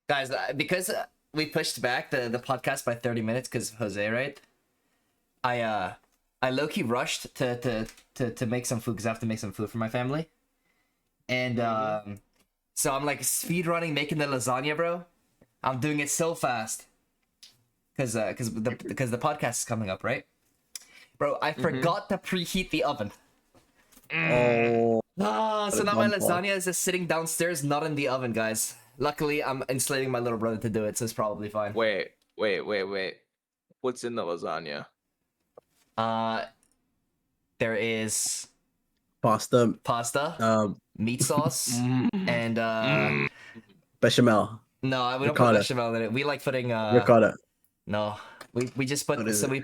Guys, because we pushed back the podcast by 30 minutes because of Jose, right? I low-key rushed to make some food because I have to make some food for my family. And so I'm like speed running making the lasagna, bro. I'm doing it so fast. Because the podcast is coming up, right? Bro, I forgot to preheat the oven. Oh. So now my lasagna is just sitting downstairs, not in the oven, guys. Luckily, I'm enslaving my little brother to do it, so it's probably fine. Wait. What's in the lasagna? There is pasta, meat sauce, and bechamel, no, we don't ricotta. put bechamel in it. We like putting ricotta. No, we just put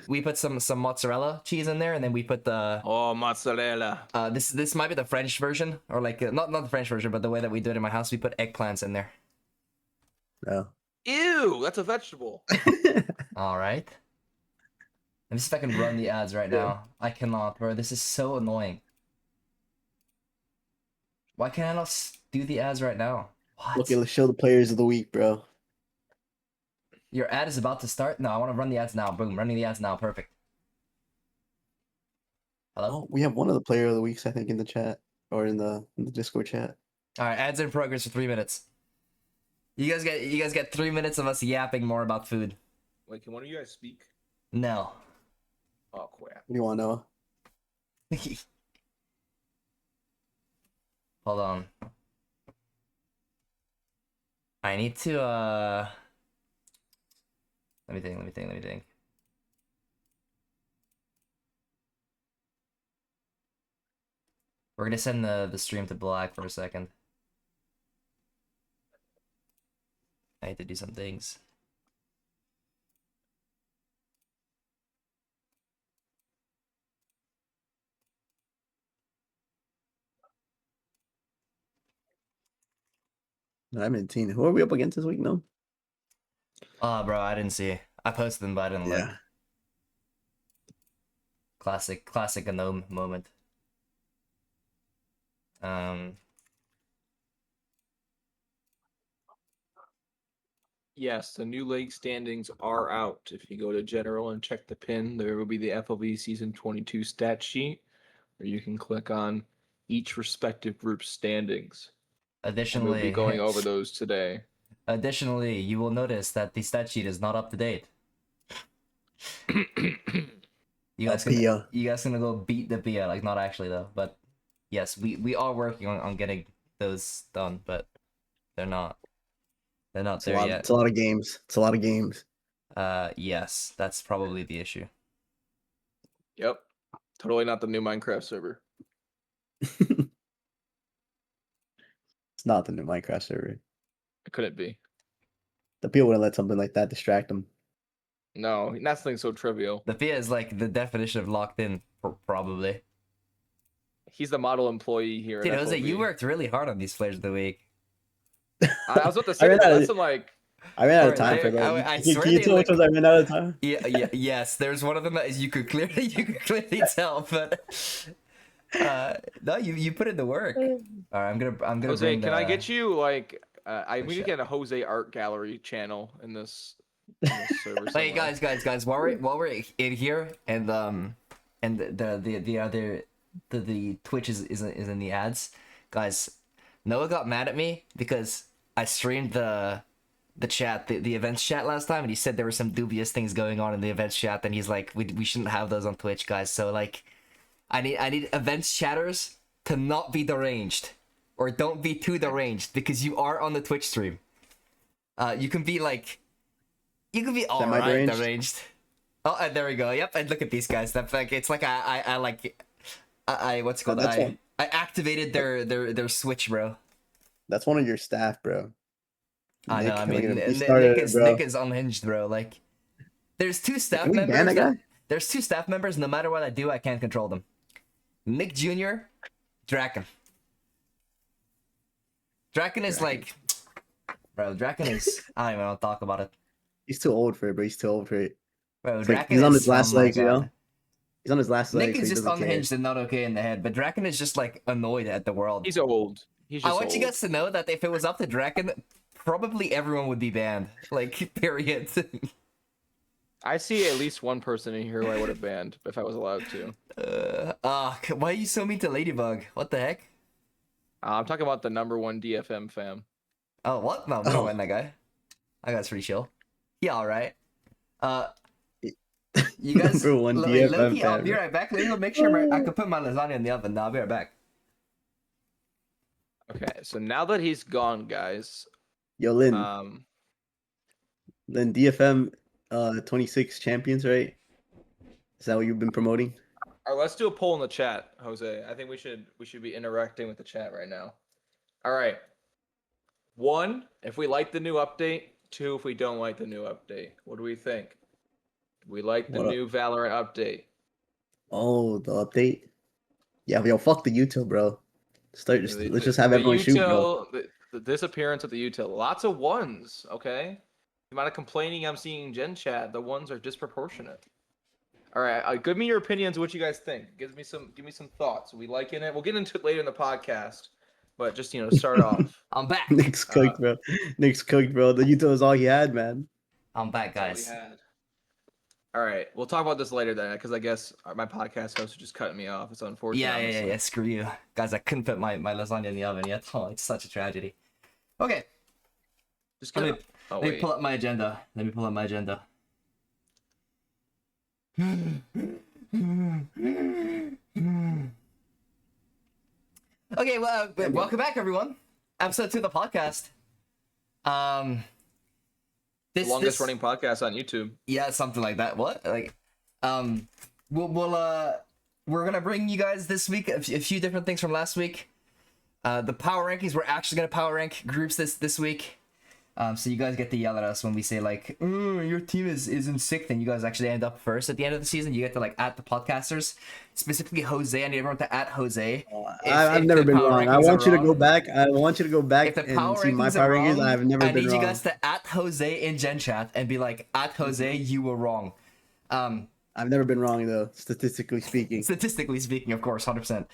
we put some mozzarella cheese in there, and then we put the mozzarella. This might be the French version, or like not the French version, but the way that we do it in my house, we put eggplants in there. No. Ew, that's a vegetable. All right. Let me see if I can run the ads right now. I cannot, bro. This is so annoying. Why can't I not do the ads right now? What? Okay, let's show the players of the week, bro. Your ad is about to start? No, I want to run the ads now. Boom, running the ads now. Perfect. Hello? Oh, we have one of the player of the weeks, I think, in the chat or in the Discord chat. All right, ads in progress for 3 minutes. You guys get 3 minutes of us yapping more about food. Wait, can one of you guys speak? No. Oh crap. What do you want, Noah? Hold on. I need to let me think. We're gonna send the stream to black for a second. I need to do some things. I'm in teen. Who are we up against this week? No. Bro, I didn't see. I posted them, but I didn't look. Classic gnome moment. Yes, the new league standings are out. If you go to general and check the pin, there will be the FLV season 22 stat sheet, where you can click on each respective group's standings. Additionally, we'll be going over those today. Additionally, you will notice that the stat sheet is not up to date. You guys gonna go beat the PIA, like not actually though, but yes, we are working on getting those done, but they're not there yet. It's a lot of games. Yes, that's probably the issue. Yep. Totally not the new Minecraft server. It's not the new Minecraft server. It couldn't be. The people wouldn't let something like that distract them. No, nothing so trivial. The PIA is like the definition of locked in, probably. He's the model employee here. Dude, Jose, you worked really hard on these players of the week. I was about to say that's like. I ran out of time for that. I Can you tell which ones I ran out of time? Yes. There's one of them that you could clearly tell, but no, you put in the work. All right, I'm gonna. Jose, can I get you like? We need to get a Jose art gallery channel in this server. Hey guys, while we're in here and the Twitch is in the ads, guys. Noah got mad at me because I streamed the chat, the events chat last time, and he said there were some dubious things going on in the events chat, and he's like, we shouldn't have those on Twitch, guys. So like, I need events chatters to not be deranged, or don't be too deranged, because you are on the Twitch stream. You can be all right deranged. Oh, and there we go. Yep, and look at these guys. That's like, it's like I what's it called? I activated their switch, bro. That's one of your staff, bro. I know. I mean, Nick is unhinged, bro. Like, there's two staff members. There's two staff members. No matter what I do, I can't control them. Nick Jr., Draken. Draken is like, bro. Draken is. I don't even want to talk about it. He's too old for it, bro. He's too old for it. Bro, Draken he's on his last legs, you know. He's on his last legs. Nick is just unhinged and not okay in the head, but Draken is just like annoyed at the world. He's old. I want you guys to know that if it was up to Draken, probably everyone would be banned. Like, period. I see at least one person in here who I would have banned if I was allowed to. Why are you so mean to Ladybug? What the heck? I'm talking about the #1 DFM fam. Oh, what? No, we don't mind that guy. That guy's pretty chill. Yeah, alright. You guys, Number one Loki, DFM I'll fan. be right back. Let me go make sure I can put my lasagna in the oven. Now I'll be right back. Okay, so now that he's gone, guys, Yo, Lynn. um, DFM 26 champions, right? Is that what you've been promoting? all right, let's do a poll in the chat, Jose. I think we should be interacting with the chat right now. All right. 1, if we like the new update. 2, if we don't like the new update. What do we think? We like the new Valorant update. Oh, the update? Yeah, yo, fuck the util, bro. Let's just have everyone shoot, bro. The disappearance of the util. Lots of ones, okay? The amount of complaining I'm seeing in Gen Chat, the ones are disproportionate. All right, give me your opinions. What you guys think? Give me some thoughts. Are we liking it? We'll get into it later in the podcast, but just start off. I'm back. Nick's cooked, bro. Nick's cooked, bro. The util is all he had, man. I'm back, guys. All right, we'll talk about this later then, because I guess my podcast host is just cutting me off. It's unfortunate. Yeah. Screw you, guys. I couldn't put my lasagna in the oven yet. Oh, it's such a tragedy. Okay. Just Let me pull up my agenda. Okay, well, welcome back, everyone. Episode 2 of the podcast. The longest running podcast on YouTube. Yeah, something like that. What? Like, we're gonna bring you guys this week a few different things from last week. The power rankings. We're actually gonna power rank groups this week. So you guys get to yell at us when we say like, your team is in sixth, and you guys actually end up first at the end of the season. You get to like at the podcasters, specifically Jose. I need everyone to at Jose. I've never been wrong. I want you to go back. I want you to go back and see my power rankings. I've never been wrong. I need you guys to at Jose in Gen Chat and be like, at Jose, you were wrong. I've never been wrong though, statistically speaking. Statistically speaking, of course, 100%.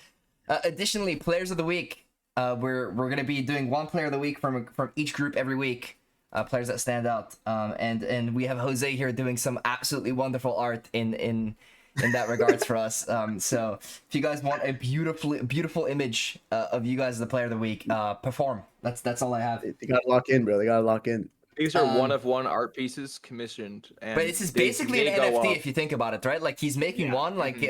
Additionally, players of the week. We're gonna be doing one player of the week from each group every week. Players that stand out. And we have Jose here doing some absolutely wonderful art in that regards for us. So if you guys want a beautiful image of you guys as the player of the week, perform. That's all I have. They gotta lock in, bro. They gotta lock in. These are one of one art pieces commissioned. And but this is basically an NFT if you think about it, right? Like he's making one like.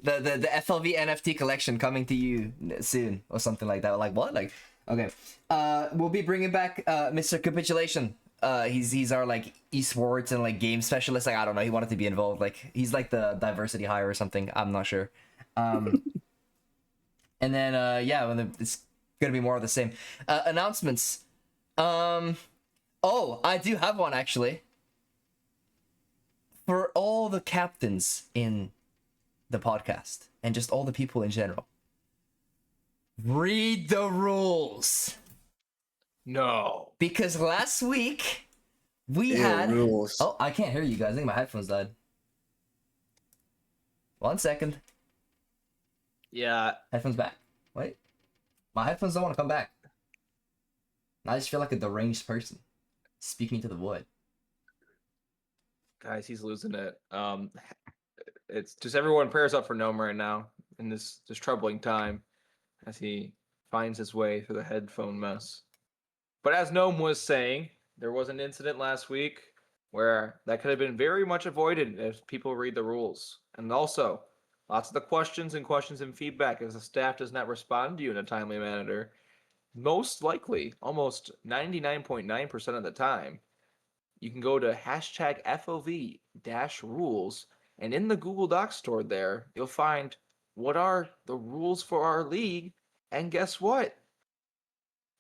The FLV NFT collection coming to you soon or something like that. Like what? Like okay. We'll be bringing back Mr. Capitulation. He's our like esports and like game specialist. Like I don't know. He wanted to be involved. Like he's like the diversity hire or something. I'm not sure. And then it's gonna be more of the same. Announcements. Oh, I do have one actually. For all the captains in the podcast and just all the people in general, read the rules. No, because last week we had rules. Oh, I can't hear you guys. I think my headphones died. 1 second. Yeah, headphones back. Wait, my headphones don't want to come back. I just feel like a deranged person speaking to the void. Guys, he's losing it. It's just everyone prayers up for Gnome right now in this troubling time as he finds his way through the headphone mess. But as Gnome was saying, there was an incident last week where that could have been very much avoided if people read the rules. And also, lots of the questions and feedback as the staff does not respond to you in a timely manner. Most likely, almost 99.9% of the time, you can go to hashtag FLV-rules. And in the Google Docs store there, you'll find what are the rules for our league. And guess what?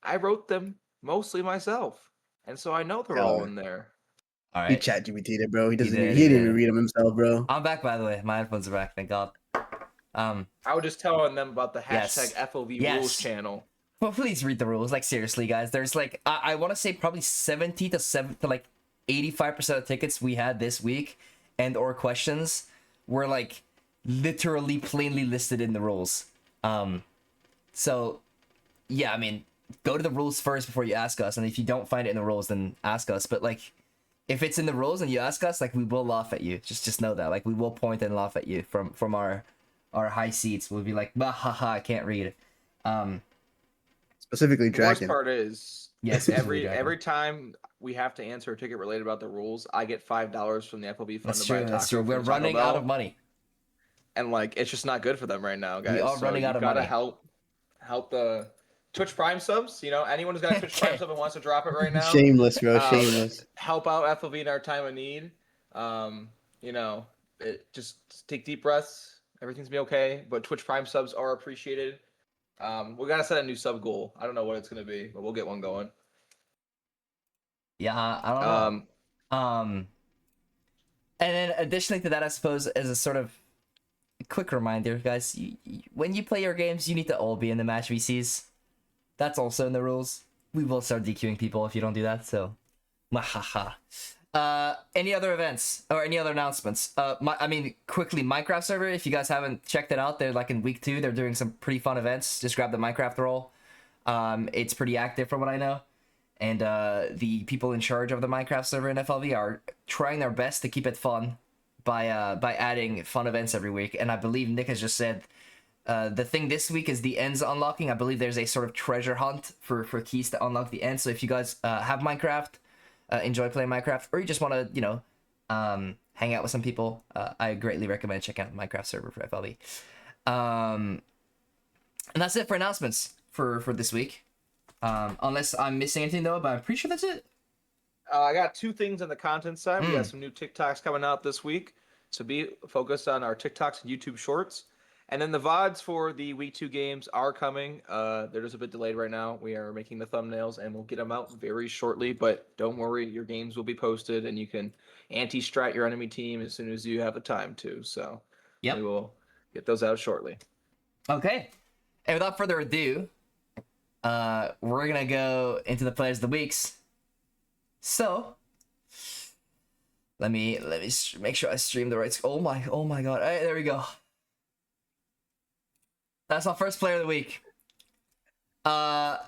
I wrote them mostly myself. And so I know they're all in there. All right. He chat GPT'd it, bro. He didn't even read them himself, bro. I'm back, by the way. My headphones are back, thank God. I was just telling them about the hashtag FLV rules channel. Well, please read the rules. Like, seriously, guys. There's like, I want to say probably 70 to 85% of tickets we had this week and or questions were like literally plainly listed in the rules. So yeah, I mean, go to the rules first before you ask us, and if you don't find it in the rules, then ask us. But like, if it's in the rules and you ask us, like, we will laugh at you. Just know that, like, we will point and laugh at you from our high seats. We'll be like, bah, ha ha, I can't read. Specifically, The worst Draken. part is, Yes, every time we have to answer a ticket related about the rules, I get $5 from the FLV fund That's to buy true. a That's taco true. We're from Taco running Bell. out of money. And like, it's just not good for them right now, guys. We are running out of money. You gotta help the Twitch Prime subs. You know, anyone who's got a Twitch Prime sub and wants to drop it right now, Shameless, bro. Shameless. help out FLV in our time of need. You know, just take deep breaths. Everything's gonna be okay. But Twitch Prime subs are appreciated. We gotta set a new sub goal. I don't know what it's gonna be, but we'll get one going. Yeah, I don't know. And then additionally to that, I suppose, as a sort of quick reminder, guys, when you play your games, you need to all be in the match VCs. That's also in the rules. We will start DQing people if you don't do that, so mahaha. Any other events or any other announcements? Quickly, Minecraft server, if you guys haven't checked it out, they're like in week 2, they're doing some pretty fun events. Just grab the Minecraft roll. It's pretty active from what I know. And the people in charge of the Minecraft server in FLV are trying their best to keep it fun by adding fun events every week. And I believe Nick has just said the thing this week is the ends unlocking. I believe there's a sort of treasure hunt for keys to unlock the ends. So if you guys have Minecraft, enjoy playing Minecraft, or you just want to, hang out with some people, I greatly recommend checking out the Minecraft server for FLV. And that's it for announcements for this week. Unless I'm missing anything though, but I'm pretty sure that's it. I got 2 things on the content side. We got Mm. some new TikToks coming out this week, so be focused on our TikToks and YouTube Shorts. And then the VODs for the week 2 games are coming. They're just a bit delayed right now. We are making the thumbnails, and we'll get them out very shortly. But don't worry, your games will be posted, and you can anti-strat your enemy team as soon as you have the time to. So Yep. we will get those out shortly. Okay. And without further ado, we're gonna go into the players of the weeks. So let me make sure I stream the right. Oh my god! All right, there we go. That's our first player of the week. Yeah,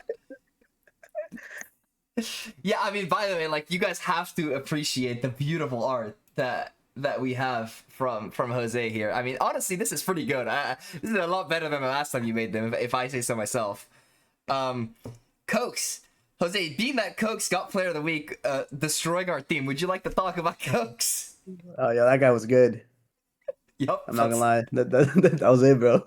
I mean, by the way, like, you guys have to appreciate the beautiful art that we have from Jose here. I mean, honestly, this is pretty good. This is a lot better than the last time you made them, if I say so myself. Cokes. Jose, being that Cokes got player of the week, destroying our team, would you like to talk about Cokes? Oh yeah, that guy was good. Yup. I'm not gonna lie. That was it, bro.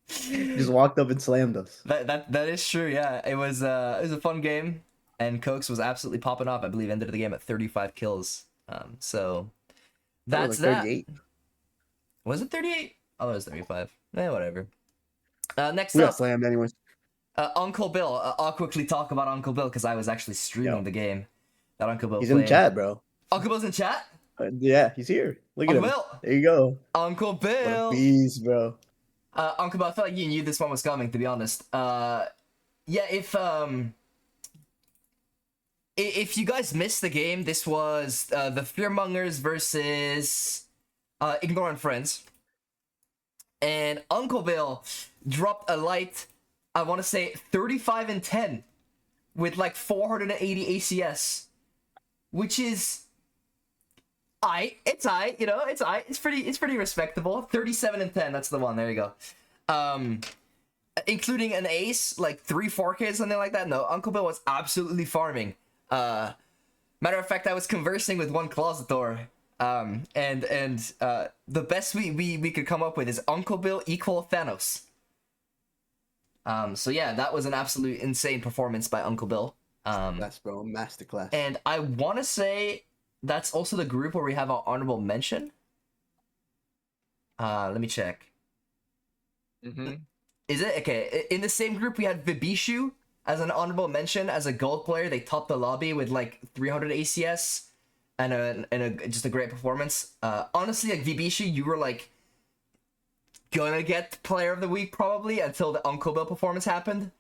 Just walked up and slammed us. That is true. Yeah, it was a fun game, and Cokes was absolutely popping off. I believe ended the game at 35 kills. So that's like that. 38. Was it 38? Oh, it was 35. Whatever. Next We got up, slammed anyways. Uncle Bill. I'll quickly talk about Uncle Bill because I was actually streaming Yo. the game that Uncle Bill He's played. in chat, bro. Uncle Bill's in chat? Yeah, he's here. Look at Uncle him. Bill! There you go. Uncle What a Bill! beast, bro. Uncle Bill, I felt like you knew this one was coming, to be honest. Yeah, if you guys missed the game, this was the Fearmongers versus Ignorant Friends. And Uncle Bill dropped a light, I want to say 35 and 10 with like 480 ACS, which is it's pretty respectable. 37 and 10, that's the one. There you go. Including an ace, like 3-4K, something like that. No, Uncle Bill was absolutely farming. Matter of fact, I was conversing with one closet door. And the best we could come up with is Uncle Bill equal Thanos. So yeah, that was an absolute insane performance by Uncle Bill. That's bro, masterclass. And I want to say that's also the group where we have our honorable mention. Let me check. Mm-hmm. Is it? Okay, in the same group we had Vibishu as an honorable mention as a gold player. They topped the lobby with like 300 ACS and just a great performance. Honestly, like Vibishu, you were like gonna get player of the week probably until the Uncle Bill performance happened.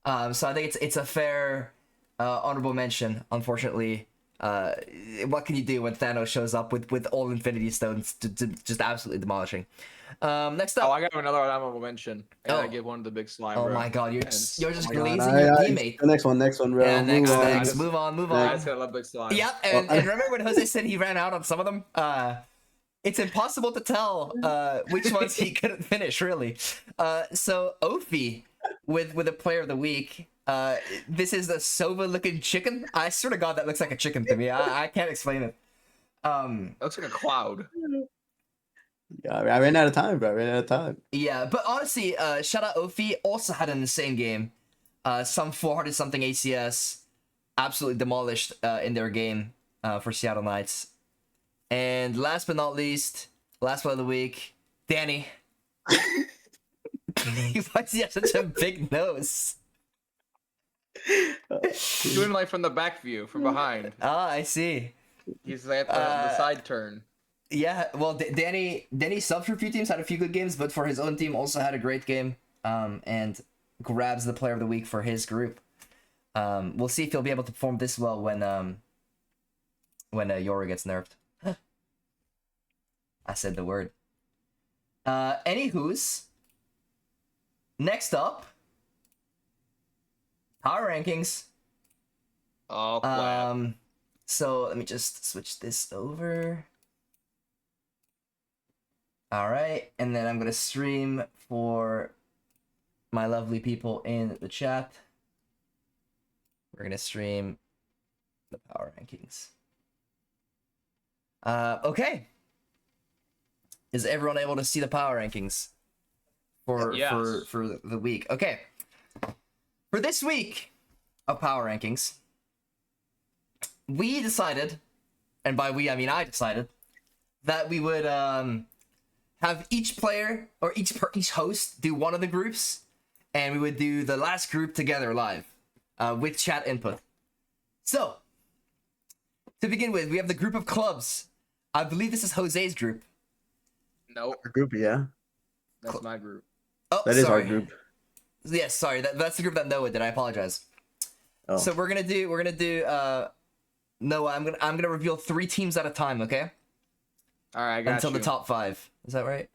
So I think it's a fair honorable mention. Unfortunately, what can you do when Thanos shows up with all Infinity Stones to just absolutely demolishing? Next up. Oh, I got another honorable mention. I gotta Oh. give one to the big slime. Oh bro. my god, you're And- just Oh my God, glazing your teammate. The next one, bro. Yeah, next, Move on. next. just- Move on. I just gotta love big slime. Yep, and remember when Jose said he ran out on some of them? It's impossible to tell which ones he couldn't finish, really. So Ophi with a player of the week. This is the Sova-looking chicken. I swear to God, that looks like a chicken to me. I can't explain it. It looks like a cloud. Yeah, I ran out of time, bro. I ran out of time. Yeah, but honestly, shout out Ophi. Also had an insane game. Some 400 something ACS. Absolutely demolished in their game for Seattle Knights. And last but not least, last one of the week, Danny. Why does he have such a big nose? Doing like from the back view, from behind. Ah, I see. He's like at the side turn. Yeah, well, Danny subbed for a few teams, had a few good games, but for his own team also had a great game, and grabs the player of the week for his group. We'll see if he'll be able to perform this well when Yoru gets nerfed. I said the word. Anywho's, next up, power rankings. Oh, plan. So let me just switch this over. All right, and then I'm gonna stream for my lovely people in the chat. We're gonna stream the power rankings. Okay. Is everyone able to see the power rankings for Yes. for the week? Okay. For this week of power rankings, we decided, and by we I mean I decided, that we would have each player or each host do one of the groups, and we would do the last group together live with chat input. So, to begin with, we have the group of clubs. I believe this is Jose's group. Nope, Our group, yeah. that's my group. Oh, That is sorry. our group. Yes, sorry. That's the group that Noah did. I apologize. Oh. So we're gonna do Noah. I'm gonna reveal 3 teams at a time. Okay. All right, I got Until you. the top 5. Is that right?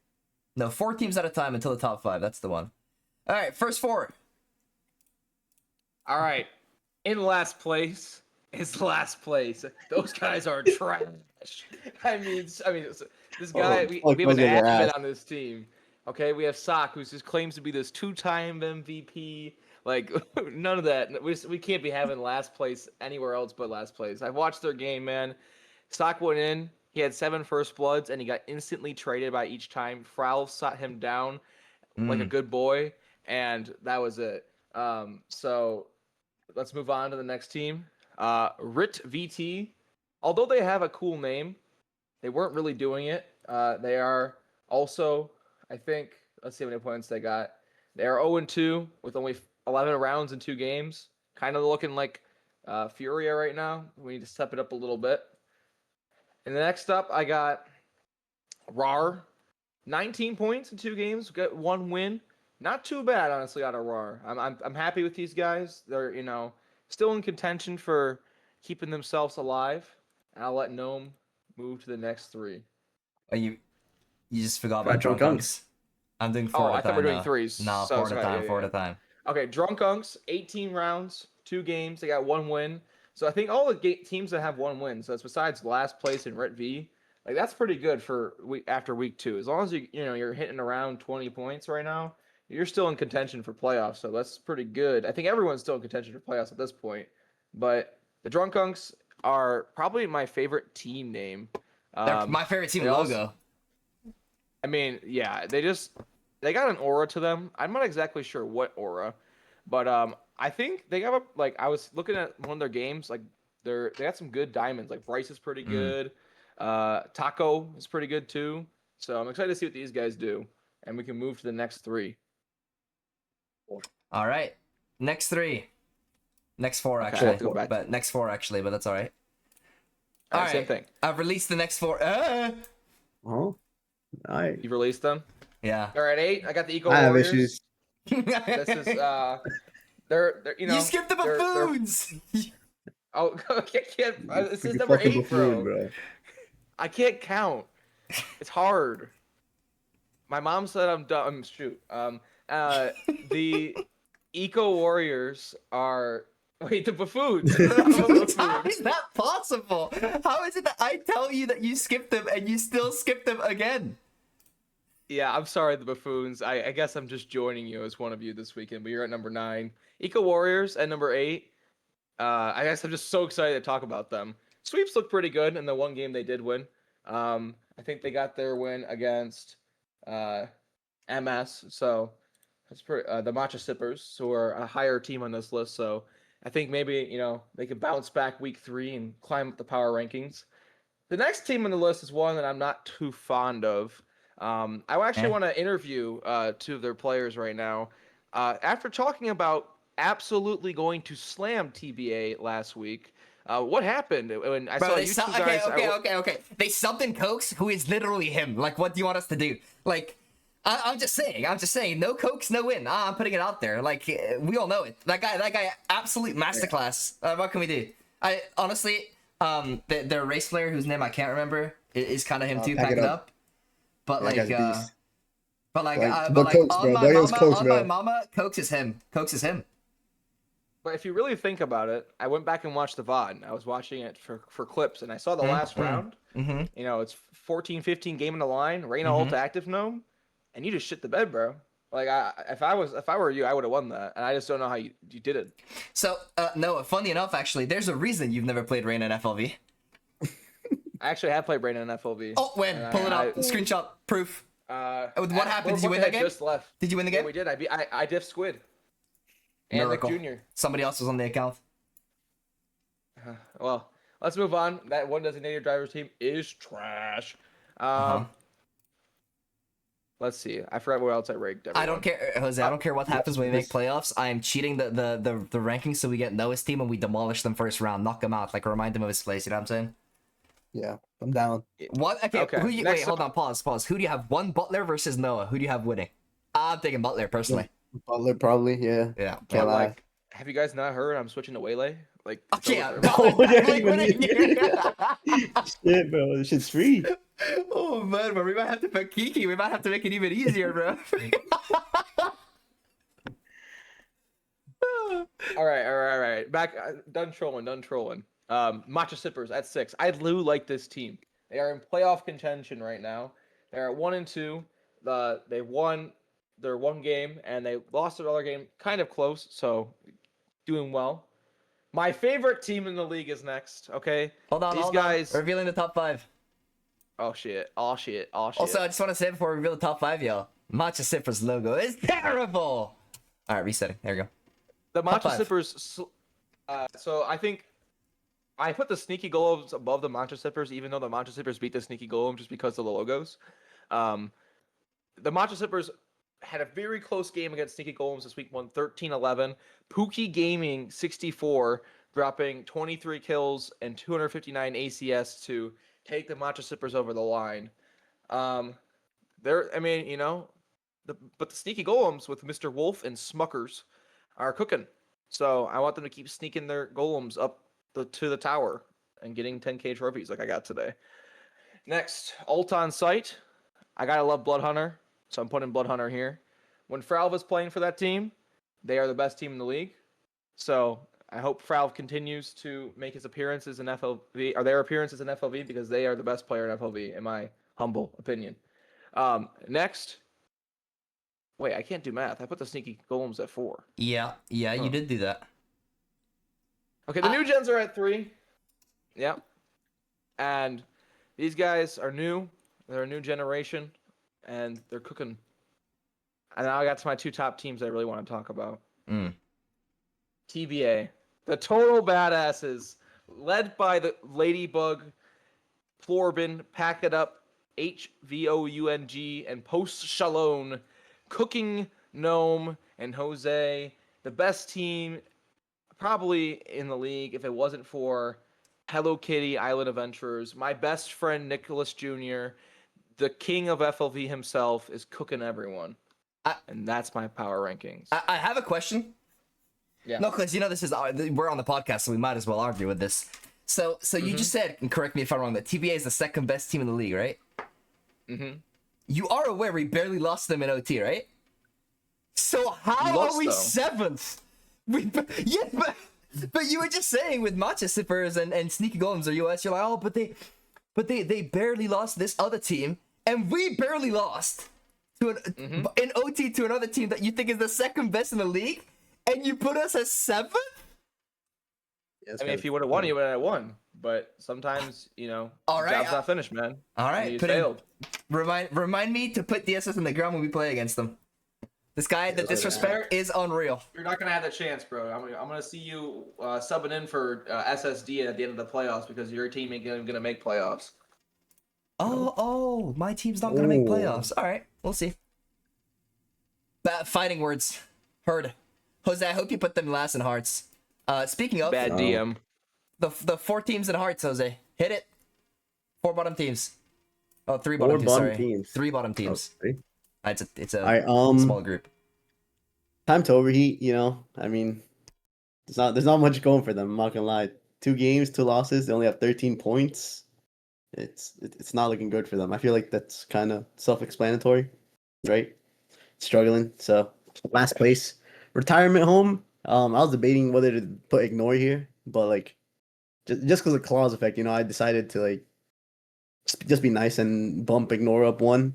No, 4 teams at a time until the top 5. That's the one. All right, first 4. All right, in last place is last place. Those guys are trash. I mean, this guy we have an admin on this team. Okay, we have Sock, who just claims to be this 2-time MVP. Like, none of that. We can't be having last place anywhere else but last place. I watched their game, man. Sock went in. He had 7 first bloods, and he got instantly traded by each time. Frowell sat him down like a good boy, and that was it. So let's move on to the next team. Rit VT. Although they have a cool name, they weren't really doing it. They are also, I think, let's see how many points they got. They are 0-2 with only 11 rounds in 2 games. Kind of looking like Furia right now. We need to step it up a little bit. And next up, I got RAR. 19 points in 2 games. Got 1 win. Not too bad, honestly, out of RAR. I'm happy with these guys. They're, still in contention for keeping themselves alive. And I'll let Gnome move to the next 3. Oh, you just forgot about Drunk Drunk Unks. Unks. I'm doing 4 at a time. I thought we were doing now. 3s. No, So 4 at a sorry, time. yeah, 4 yeah. at a time. Okay, Drunk Unks, 18 rounds, 2 games. They got 1 win. So I think all the teams that have 1 win, so it's besides last place in Ret V, like that's pretty good for after week 2. As long as you're hitting around 20 points right now, you're still in contention for playoffs. So that's pretty good. I think everyone's still in contention for playoffs at this point. But the Drunk Unks are probably my favorite team name. They're my favorite team they logo. also- I mean, yeah, they got an aura to them. I'm not exactly sure what aura, but I think they got I was looking at one of their games, like they got some good diamonds. Like Bryce is pretty good, Taco is pretty good too. So I'm excited to see what these guys do, and we can move to the next 3. All right, next 3, next 4 Okay, I actually, have to go back. but next 4 actually, but that's all right. All right, All same right. thing. I've released the next 4. Oh, nice. You've released them. Yeah. All right, 8. I got the Eco I have Warriors. issues. This is they're you skipped the they're- buffoons. Oh, I can't. This is Freaking number fucking 8, buffoon, bro. I can't count. It's hard. My mom said I'm dumb. Shoot. The Eco Warriors are. Wait, the buffoons. I'm a How buffoon. is that possible? How is it that I tell you that you skipped them and you still skip them again? Yeah, I'm sorry, the buffoons. I guess I'm just joining you as one of you this weekend, but you're at number 9. Eco Warriors at number 8. I guess I'm just so excited to talk about them. Sweeps look pretty good in the one game they did win. I think they got their win against MS, so that's pretty. The Matcha Sippers, who are a higher team on this list, so I think maybe they could bounce back week 3 and climb up the power rankings. The next team on the list is one that I'm not too fond of. I actually want to interview 2 of their players right now. After talking about absolutely going to slam TBA last week, what happened when I saw you two guys? Okay. They subbed in Cokes, who is literally him. Like, what do you want us to do? Like, I'm just saying. No Cokes, no win. I'm putting it out there. Like, we all know it. That guy, absolute masterclass. What can we do? I honestly, the race player whose name I can't remember is kind of him too. Pack it up. But Yeah, like, guy's but but like Cokes, on bro. my Daniel's mama, Cokes, on bro. my mama, Cokes is him. Cokes is him. But if you really think about it, I went back and watched the VOD. I was watching it for clips, and I saw the last round. Mm-hmm. It's 14-15 game in the line, Reyna ult to active gnome, and you just shit the bed, bro. Like if I were you, I would have won that, and I just don't know how you did it. So no, funny enough, actually, there's a reason you've never played Reyna in FLV. I actually have played Reyna in FLV. Oh, when? Pull it up. Screenshot. Proof. What happened? Did you win that game? Just left. Did you win the game? Yeah, we did. I diff Squid. And Nick Miracle. Jr. Somebody else was on the account. Well, let's move on. That one designated driver's team is trash. Let's see. I forgot what else I ranked. Everyone. I don't care, Jose. I don't care what happens when we make playoffs. I am cheating the rankings so we get Noah's team and we demolish them first round, knock him out, like remind him of his place. You know what I'm saying? Yeah, I'm down. What? Okay. Okay. Wait, hold on. Pause. Who do you have? One Butler versus Noah. Who do you have winning? I'm taking Butler personally. Butler probably, yeah. Yeah. Can't lie. Like, have you guys not heard? I'm switching to Waylay. Like, Okay, yeah. Oh, yeah, Definitely winning. Shit, bro. This shit's free. Oh man, bro, we might have to put Kiki. We might have to make it even easier, bro. All right. Back. Done trolling. Matcha Sippers at 6. I do like this team. They are in playoff contention right now. They're at 1-2. They won their one game and they lost their other game, kind of close. So doing well. My favorite team in the league is next. Okay. Hold on. These guys. Revealing the top 5. Oh shit. Also, I just want to say before we reveal the top 5, y'all, Matcha Sippers logo is terrible. All right, resetting. There we go. The Top Matcha 5. Sippers. So I think I put the Sneaky Golems above the Matcha Sippers, even though the Matcha Sippers beat the Sneaky Golem just because of the logos. The Matcha Sippers had a very close game against Sneaky Golems this week, won 13-11. Pookie Gaming 64, dropping 23 kills and 259 ACS to take the Matcha Sippers over the line. But the Sneaky Golems with Mr. Wolf and Smuckers are cooking. So I want them to keep sneaking their golems up to the tower and getting 10k trophies like I got today. Next, ult on site. I gotta love Blood Hunter, so I'm putting Blood Hunter here. When Fralva's playing for that team, they are the best team in the league. So I hope Fralv continues to make his appearances in FLV, or their appearances in FLV, because they are the best player in FLV, in my humble opinion. Next. Wait, I can't do math. I put the Sneaky Golems at 4. Yeah, you did do that. Okay, the new gens are at 3. Yep. And these guys are new. They're a new generation, and they're cooking. And now I got to my 2 top teams I really want to talk about. TBA. The total badasses, led by the Ladybug, Florbin, Pack It Up, HVOUNG, and Post Shalom, Cooking Gnome, and Jose. The best team probably in the league if it wasn't for Hello Kitty Island Adventurers. My best friend Nicholas Jr., the king of FLV himself, is cooking everyone. And that's my power rankings. I have a question. Yeah. No, because this is we're on the podcast, so we might as well argue with this. So you just said, and correct me if I'm wrong, that TBA is the second best team in the league, right? Mm-hmm. You are aware we barely lost them in OT, right? So how lost are we them. 7th? But you were just saying with Matcha Sippers and Sneaky Golems or US, you're like, oh, but they barely lost this other team, and we barely lost to in OT to another team that you think is the second best in the league, and you put us as 7th? Yeah, I mean, if you would have won, you would have won. But sometimes, All right, job's not finished, man. All And right, you putting- failed. Remind me to put DSS in the ground when we play against them. This guy, the disrespect is unreal. You're not gonna have that chance, bro. I'm gonna see you subbing in for SSD at the end of the playoffs because your team ain't gonna make playoffs. Oh, my team's not gonna make Ooh. playoffs. All right, we'll see. Fighting words, heard. Jose, I hope you put them last in hearts. Speaking of Bad DM. the 4 teams in hearts, Jose, hit it. 4 bottom teams. Oh, 3 4 bottom teams. bottom Sorry, teams. 3 bottom teams. Okay. It's a All right. small group. Time to overheat. I mean, there's not much going for them. I'm not gonna lie. 2 games, 2 losses. They only have 13 points. It's not looking good for them. I feel like that's kind of self-explanatory, right? Struggling. So last place, retirement home. I was debating whether to put ignore here, but like just because of clause effect, I decided to like just be nice and bump ignore up 1.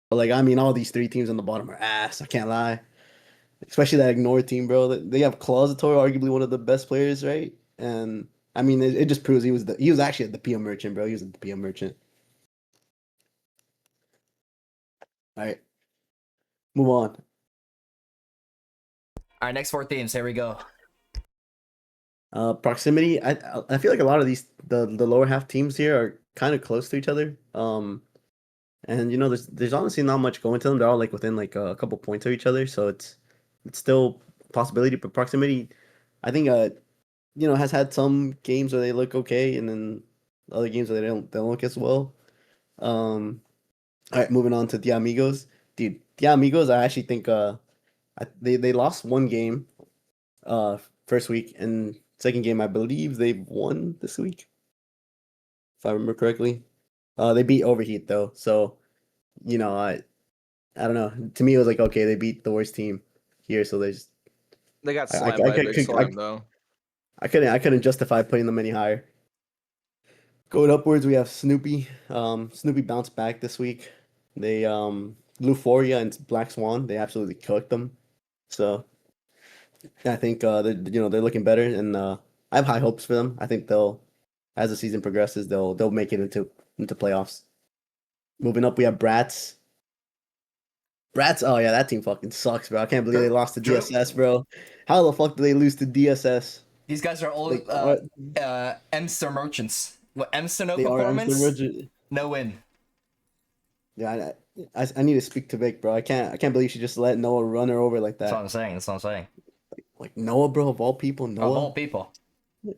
But like, I mean, all these 3 teams on the bottom are ass. I can't lie. Especially that ignore team, bro. They have Clausator, arguably one of the best players, right? And I mean, it just proves he was actually at the PM Merchant, bro. He was at the PM Merchant. All right, move on. All right, next 4 teams. Here we go. Proximity. I feel like a lot of these the lower half teams here are kind of close to each other. And there's honestly not much going to them. They're all like within like a couple points of each other, so it's still a possibility. But proximity, I think has had some games where they look okay, and then other games where they don't look as well. All right, moving on to the Amigos. Dude, the Amigos, I actually think they lost 1 game first week, and second game I believe they've won this week, if I remember correctly. They beat Overheat though, so I don't know. To me, it was like, okay, they beat the worst team here, so They got I- slammed I by a big could- slime, though. I couldn't justify putting them any higher. Going upwards, we have Snoopy. Snoopy bounced back this week. They Luforia and Black Swan, they absolutely cooked them. So I think they're looking better, and I have high hopes for them. I think as the season progresses, they'll make it into playoffs. Moving up, we have Brats. Brats, oh yeah, that team fucking sucks, bro. I can't believe they lost to DSS, bro. How the fuck did they lose to DSS? These guys are all Like, Emster merchants. What Emster no They are performance? Amsterdam. No win. Yeah, I need to speak to Vic, bro. I can't believe she just let Noah run her over like That's what that. I'm saying. That's what I'm saying. Like Noah, bro, of all people, Noah. Of all people. Yeah.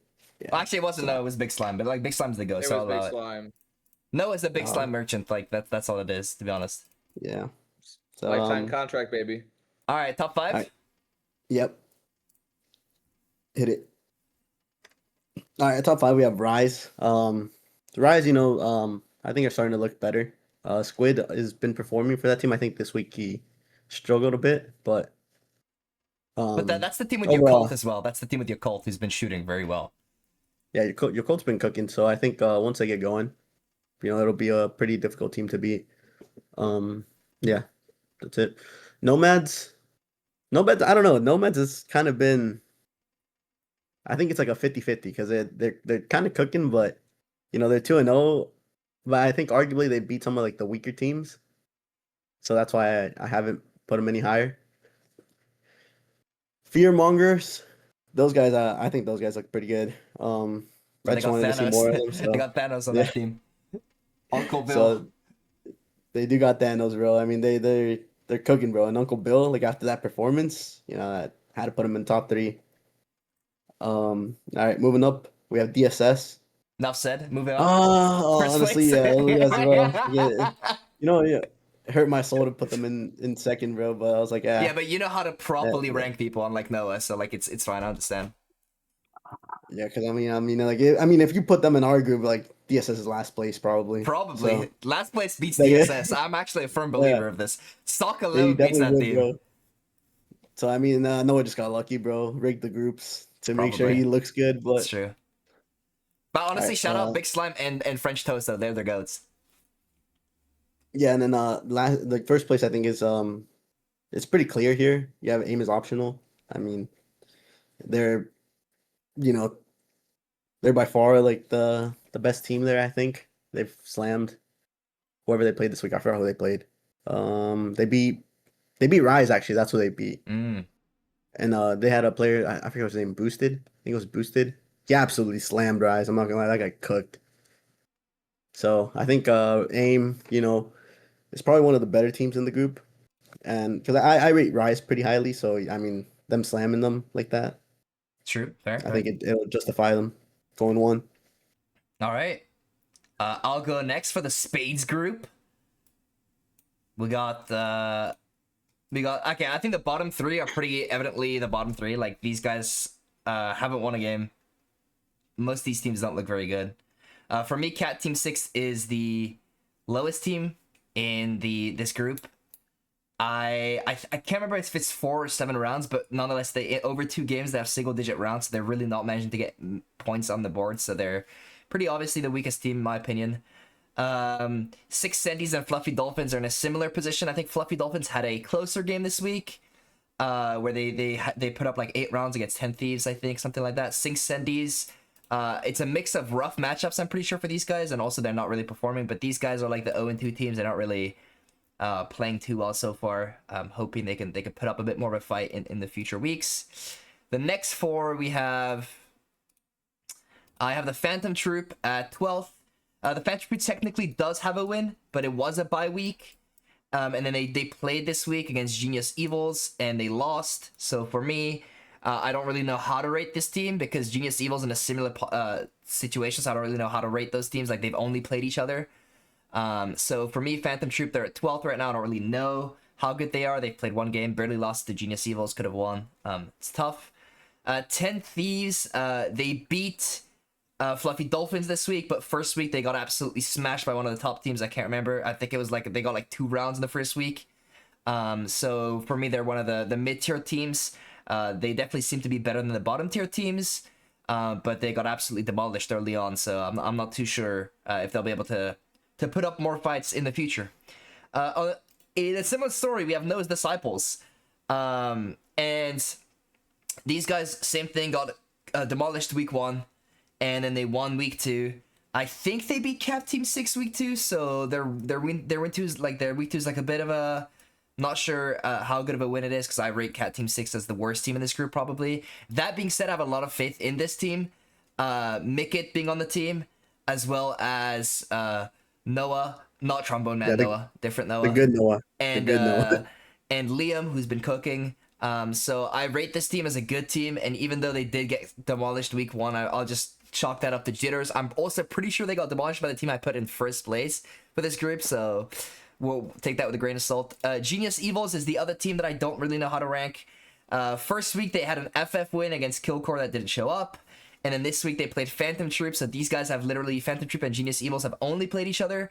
Well, actually, it wasn't Noah. It was Big Slime. But like Big Slime's the go. It So was I'll allow big it. slime. Noah's a Big Oh. Slime merchant. Like that's all it is, to be honest. Yeah. So, Lifetime contract, baby. All right, top 5. All right. Yep. Hit it. All right, top 5 we have Rise. Rise, I think are starting to look better. Squid has been performing for that team. I think this week he struggled a bit, but But that's the team with your overall, cult as well. That's the team with your cult who's been shooting very well. yeah, your Colt's been cooking. So I think once they get going, it'll be a pretty difficult team to beat. Yeah, that's it. Nomads. I don't know. Nomads has kind of been. I think it's like a 50-50 because they're kind of cooking, but they're 2-0. But I think arguably they beat some of like the weaker teams, so that's why I haven't put them any higher. Fearmongers, those guys, I think those guys look pretty good. I They just got wanted to see Thanos. more of them. So. They got Thanos on Yeah. that team. Uncle Bill. So they do got Thanos, bro. I mean, they're cooking, bro. And Uncle Bill, like after that performance, I had to put him in top 3. All right, moving up, we have DSS. Enough said. Moving on. Oh, First honestly, place. yeah, yes, bro. Yeah. Yeah. hurt my soul to put them in second, bro. But I was like, Yeah, but you know how to properly yeah. rank people, unlike Noah. So like, it's fine. I understand. Yeah, because like, if you put them in our group, like DSS is last place probably. Probably So, last place beats like, DSS. I'm actually a firm yeah, believer of this. Stock yeah, you alone beats definitely that would, team. bro. So Noah just got lucky, bro. Rigged the groups to make sure Probably. he looks good. It's But true. But all honestly, right, shout out Big Slime and French Toast though. They're the goats. yeah, and then the first place I think is it's pretty clear here. You have aim is optional. I mean, they're you know they're by far like the best team there. I think they've slammed whoever they played this week. I forgot who they played. They beat Rise actually. That's who they beat. Mm, And they had a player. I forget his name. Boosted. I think it was Boosted. He absolutely slammed Rise. I'm not gonna lie. That guy cooked. So I think aim. Is probably one of the better teams in the group. And because I rate Rise pretty highly, so I mean them slamming them like that, true. Fair. I Fair. think it'll justify them going one. All right. I'll go next for the Spades group. We got okay. I think the bottom three are pretty evidently the bottom three. Like these guys haven't won a game. Most of these teams don't look very good. For me, Cat Team 6 is the lowest team in this group. I can't remember if it's 4 or 7 rounds, but nonetheless, they over 2 games they have single digit rounds. So they're really not managing to get points on the board. So they're pretty obviously the weakest team in my opinion. Six Sendies and Fluffy Dolphins are in a similar position. I think Fluffy Dolphins had a closer game this week, where they put up like 8 rounds against 10 Thieves, I think, something like that. Six Sendies. It's a mix of rough matchups, I'm pretty sure, for these guys, and also they're not really performing. But these guys are like the 0-2 teams. They're not really playing too well so far. Hoping they can put up a bit more of a fight in the future weeks. The next 4 I have the Phantom Troop at 12th. The Phantom Troop technically does have a win, but it was a bye week. And then they played this week against Genius Evils, and they lost. So for me, I don't really know how to rate this team because Genius Evil's in a similar situation, so I don't really know how to rate those teams. Like, they've only played each other. So for me, Phantom Troop, they're at 12th right now. I don't really know how good they are. They've played 1 game, barely lost to Genius Evils, could have won. It's tough. 10 Thieves, they beat Fluffy Dolphins this week, but first week they got absolutely smashed by one of the top teams. I can't remember. I think it was like they got like 2 rounds in the first week. So for me, they're one of the mid-tier teams. They definitely seem to be better than the bottom-tier teams, but they got absolutely demolished early on. So I'm not too sure if they'll be able to put up more fights in the future. In a similar story, we have Noah's Disciples, and these guys, same thing, got demolished week 1. And then they won week 2. I think they beat Cap Team 6 week 2, so their win 2 is like a bit of a, not sure how good of a win it is because I rate Cat Team 6 as the worst team in this group probably. That being said, I have a lot of faith in this team. Mickett being on the team, as well as Noah, not Trombone Man Noah, different Noah. The good Noah. And the good Noah. and Liam, who's been cooking. So I rate this team as a good team, and even though they did get demolished week 1, I'll just chalk that up to jitters. I'm also pretty sure they got demolished by the team I put in first place for this group, so we'll take that with a grain of salt. Genius Evils is the other team that I don't really know how to rank. First week they had an FF win against Killcore that didn't show up, and then this week they played Phantom Troop, so these guys have literally, Phantom Troop and Genius Evils have only played each other.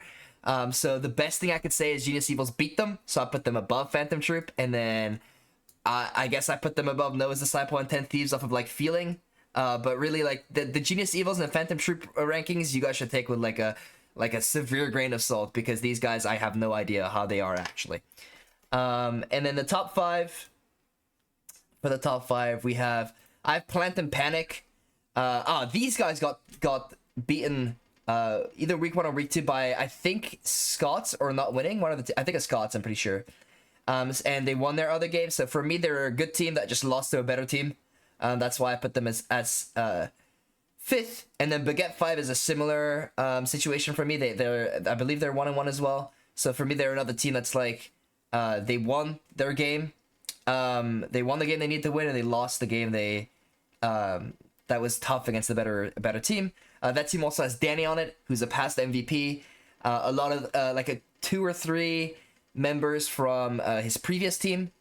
So the best thing I could say is Genius Evils beat them, so I put them above Phantom Troop, and then I guess I put them above Noah's Disciple and 10 Thieves off of like feeling. But really, like the Genius Evils and the Phantom Troop rankings, you guys should take with like a severe grain of salt because these guys, I have no idea how they are actually. And then the top 5. For the top 5, I have Plant and Panic. These guys got beaten either week 1 or week 2 by, I think, Scots, or not winning one of the. I think it's Scots. I'm pretty sure. And they won their other game. So for me, they're a good team that just lost to a better team. That's why I put them as 5th. And then Baguette 5 is a similar situation for me. I believe they're 1-1 as well. So for me, they're another team that's like they won their game. They won the game they needed to win, and they lost the game that was tough against a better team. That team also has Danny on it, who's a past MVP. A lot of like a 2 or 3 members from his previous team.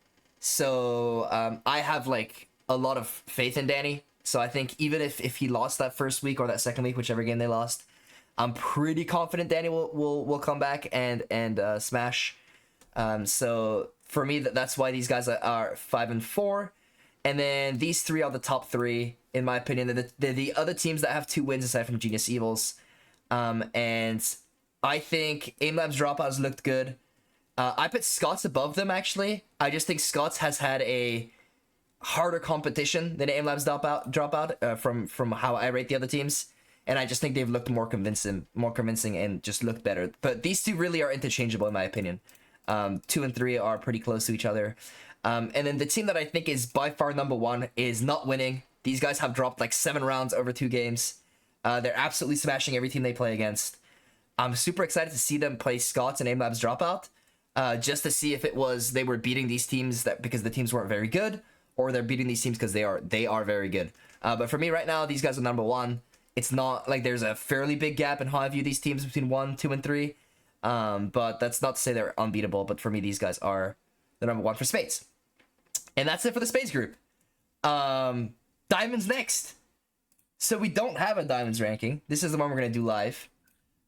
So I have like a lot of faith in Danny. So I think even if he lost that first week or that second week, whichever game they lost, I'm pretty confident Danny will come back and smash. So for me, that's why these guys are 5-4. And then these three are the top three, in my opinion. They're the other teams that have 2 wins aside from Genius Evils. And I think AimLab's dropouts looked good. I put Scott's above them, actually. I just think Scott's has had a harder competition than AimLab's dropout from how I rate the other teams. And I just think they've looked more convincing and just looked better. But these two really are interchangeable, in my opinion. 2 and 3 are pretty close to each other. And then the team that I think is by far number 1 is not winning. These guys have dropped like 7 rounds over 2 games. They're absolutely smashing every team they play against. I'm super excited to see them play Scott's and AimLab's dropout. Just to see if it was they were beating these teams because the teams weren't very good, or they're beating these teams because they are very good. But for me right now, these guys are number 1. It's not like there's a fairly big gap in how I view these teams between 1, 2, and 3. But that's not to say they're unbeatable. But for me, these guys are the number 1 for Spades. And that's it for the Spades group. Diamonds next. So we don't have a Diamonds ranking. This is the one we're going to do live.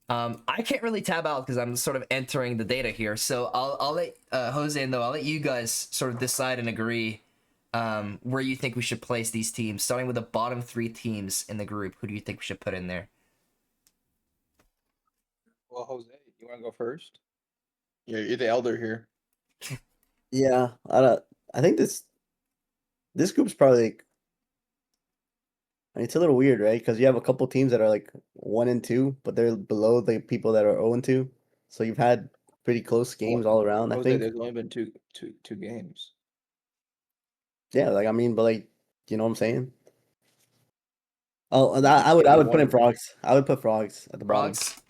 I can't really tab out because I'm sort of entering the data here. So I'll let Jose know. I'll let you guys sort of decide and agree where you think we should place these teams. Starting with the bottom 3 teams in the group. Who do you think we should put in there? Well, Jose, you want to go first? Yeah, you're the elder here. Yeah, I think this group's probably like, I mean, it's a little weird, right? Because you have a couple teams that are like 1 and 2, but they're below the people that are 0 and 2. So you've had pretty close games all around. I Jose, think. there's only been two games. Yeah, like I mean, but like, you know what I'm saying? Oh, I would put in Frogs. I would put Frogs at the bottom. Frogs.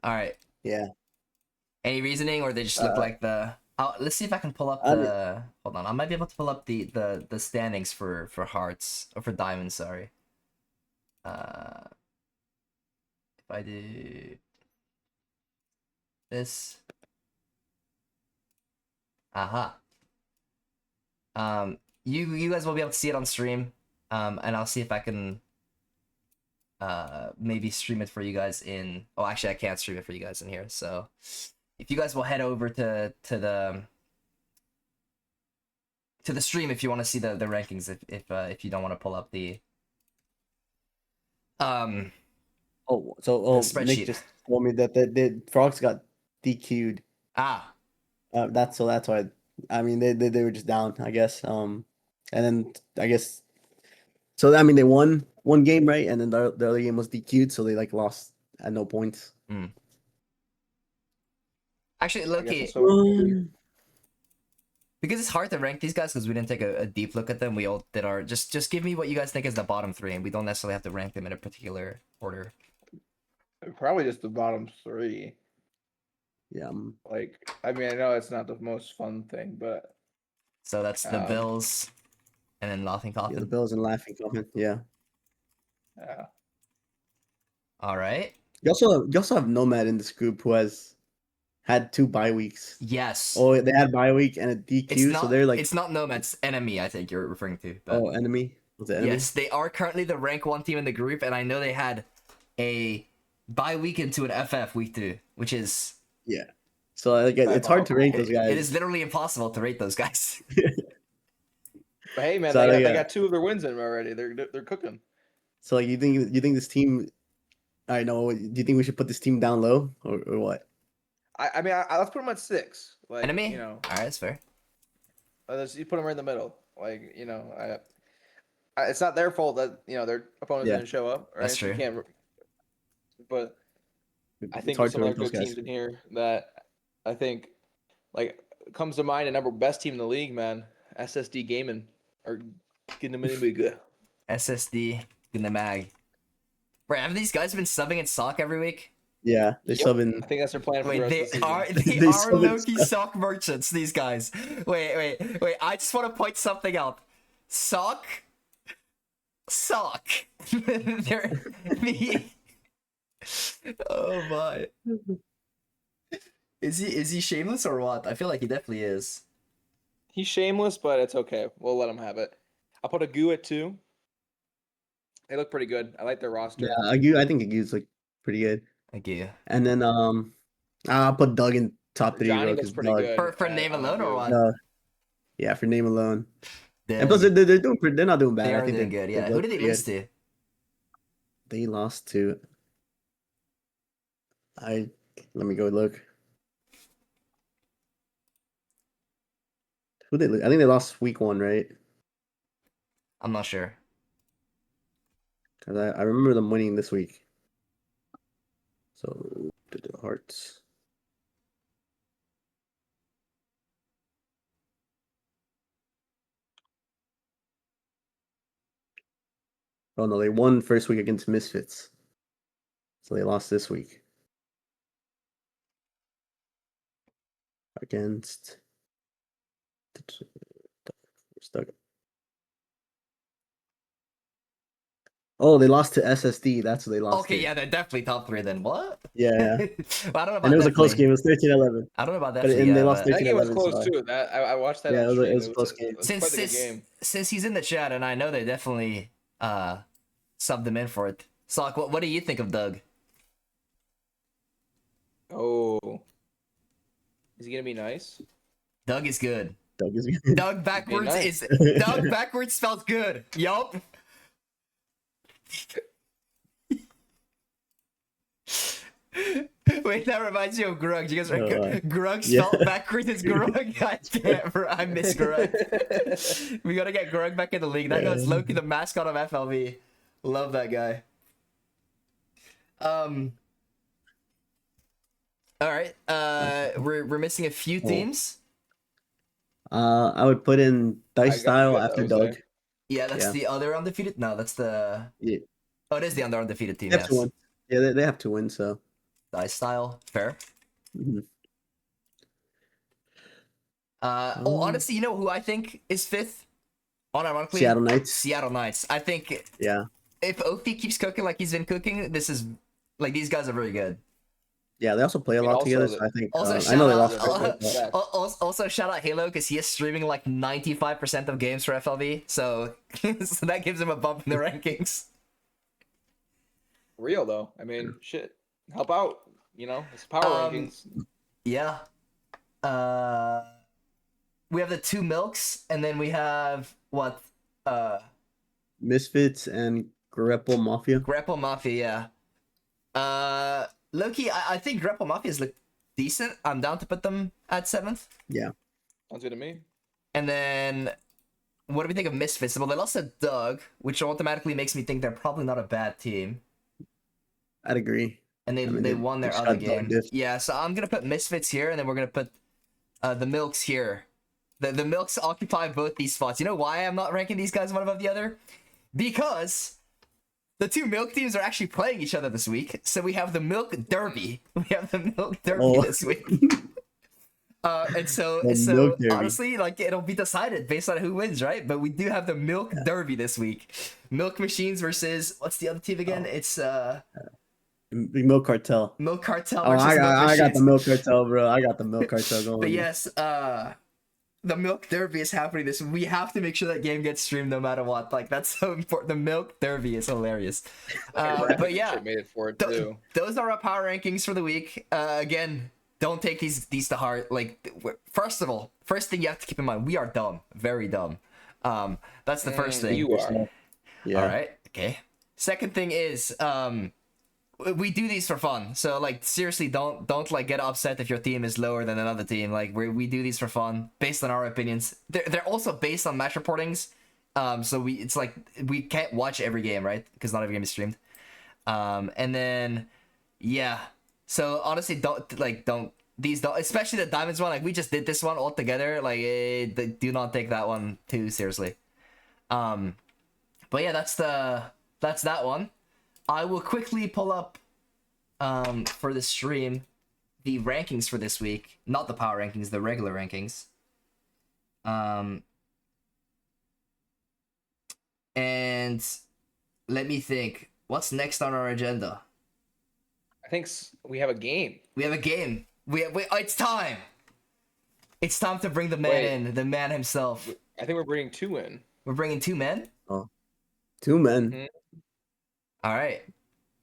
All right. Yeah. Any reasoning, or they just look like the? Let's see if I can pull up the. Hold on, I might be able to pull up the standings for hearts or for diamonds. Sorry. If I do this. Aha. You guys will be able to see it on stream. And I'll see if I can maybe stream it for you guys in. Oh, actually, I can't stream it for you guys in here. So if you guys will head over to the stream if you want to see the rankings, if you don't want to pull up the the spreadsheet. Nick just told me that the Frogs got DQ'd. That's why. I mean, they were just down, I guess. And then I guess. So I mean, they won one game, right? And then the other game was DQ'd, so they like lost at no points. Actually, Loki, because it's hard to rank these guys because we didn't take a deep look at them. We all did our just give me what you guys think is the bottom 3, and we don't necessarily have to rank them in a particular order. Probably just the bottom 3. Yeah. Like, I mean, I know it's not the most fun thing, but so that's the Bills, and then Laughing Coffin. Yeah, the Bills and Laughing Coffin. Yeah. Yeah. All right. You also have Nomad in this group who has had 2 bye weeks. Yes. Oh, they had bye week and a DQ, so they're like. It's not Nomad's Enemy. I think you're referring to. But oh, Enemy. Was it Enemy? Yes, they are currently the rank 1 team in the group, and I know they had a bye week into an FF week 2, which is. Yeah. So like, it's hard to rank those guys. It is literally impossible to rate those guys. But hey, man, So, they got 2 of their wins in already. They're cooking. So like, you think this team? I know. Do you think we should put this team down low or what? I mean, let's put them at 6. Like, Enemy. You know. All right, that's fair. You put them right in the middle. Like, you know, it's not their fault that their opponents didn't show up. Right? That's true. You can't, but I think hard some to other rank good those teams guys. in here that I think like comes to mind. A best team in the league, man. SSD Gaming or getting them in good. SSD in the mag. Bro, have these guys been subbing in sock every week? Yeah, they're subbing. I think that's their plan for the Wait, rest of the season. they are low-key sock merchants, these guys. Wait. I just want to point something out. Sock. They're the. Oh my. Is he shameless or what? I feel like he definitely is. He's shameless, but it's okay. We'll let him have it. I'll put a goo at 2. They look pretty good. I like their roster. Yeah, I think Agu's like pretty good. Thank you. And then I'll put Doug in top 3, Johnny bro. looks Because pretty Doug, good. For name on alone or Goo. what? yeah, for name alone. They, And plus, they're doing they're not doing bad. they I are think doing they're good. they're Yeah. both Who did they pretty lose good. to? They lost to. Let me go look. Who they? I think they lost week 1, right? I'm not sure. Because I remember them winning this week. So the Hearts. Oh no, they won first week against Misfits. So they lost this week. Against stuck. Oh, they lost to SSD. That's what they lost Okay, to. yeah, they're definitely top 3 then. What? Yeah, yeah. Well, I don't know about And it was a close definitely. game. It was 13-11. I don't know about But definitely, and they yeah, lost but That game was 13-11. close So too. I watched that yeah, on it was stream. a close game. It was quite a good game. Since he's in the chat and I know they definitely subbed him in for it. Sock, what do you think of Doug? Oh, is he gonna be nice? Doug is good. Doug is Doug backwards nice. is Doug backwards spelled good. Yup. Wait, that reminds me of Grug. You guys are Grug yeah. spelled backwards is Grug. God damn, bro, I miss Grug. We gotta get Grug back in the league. That guy's Loki, the mascot of FLV. Love that guy. All right. We're missing a few teams. I would put in Dice Style after Doug. Yeah, that's Yeah. the other undefeated. No, that's the. Yeah. Oh, it is the other undefeated team. They have Yes. 2 wins. Yeah, they have to win. So. Dice style, fair. Mhm. Honestly, you know who I think is 5th? Unironically, Seattle Knights. Seattle Knights. I think Yeah. if Ophie keeps cooking like he's been cooking, this is like these guys are very good. Yeah, they also play a lot together. So I think. Also, I know they lost. Also, shout out Halo because he is streaming like 95% of games for FLV, so so that gives him a bump in the rankings. Real though. I mean, shit. Help out. You know, it's power rankings. Yeah. We have the 2 milks, and then we have what? Misfits and Grapple Mafia. Grapple Mafia. Yeah. Loki, I think Grapple Mafia's look decent. I'm down to put them at 7th. Yeah. Sounds good to me. And then, what do we think of Misfits? Well, they lost to Doug, which automatically makes me think they're probably not a bad team. I'd agree. And they won their other game. Yeah, so I'm gonna put Misfits here, and then we're gonna put the Milks here. The Milks occupy both these spots. You know why I'm not ranking these guys one above the other? Because the 2 Milk teams are actually playing each other this week. So we have the Milk Derby. We have the Milk Derby this week. And so honestly, like it'll be decided based on who wins, right? But we do have the Milk Derby this week. Milk Machines versus what's the other team again? It's Milk Cartel. Milk Cartel. Oh, Versus I got the Milk Cartel, bro. I got the Milk Cartel going. But yes, the Milk Derby is happening this. We have to make sure that game gets streamed no matter what. Like that's so important. The Milk Derby is hilarious. But yeah, made it for it too. Those are our power rankings for the week. Again, don't take these to heart. Like first thing you have to keep in mind, we are dumb, very dumb. That's the first thing. You are. Yeah. All right. Okay. Second thing is, we do these for fun. So like seriously, don't like get upset if your team is lower than another team. Like we do these for fun based on our opinions. They're also based on match reportings. So it's like we can't watch every game, right? Because not every game is streamed. And then yeah. So honestly, don't especially the diamonds one. Like we just did this one all together. Like do not take that one too seriously. But yeah, that's that one. I will quickly pull up for the stream the rankings for this week. Not the power rankings, the regular rankings. And let me think. What's next on our agenda? I think we have a game. We have a game. It's time. It's time to bring the man in, the man himself. I think we're bringing 2 in. We're bringing 2 men. Oh, 2 men. Mhm. All right,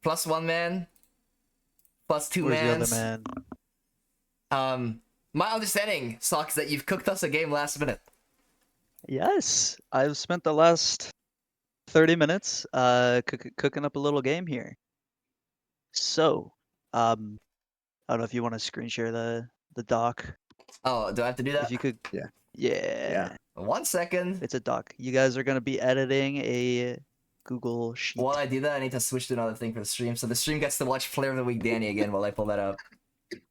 plus 1 man, plus 2 Where's mans. the other man? My understanding, Sock, is that you've cooked us a game last minute. Yes, I've spent the last 30 minutes cooking up a little game here. So, I don't know if you want to screen share the doc. Oh, do I have to do that? If you could. Yeah. Yeah. 1 second. It's a doc. You guys are gonna be editing a Google Sheet. While I do that, I need to switch to another thing for the stream. So the stream gets to watch Flavor of the Week Danny again while I pull that up.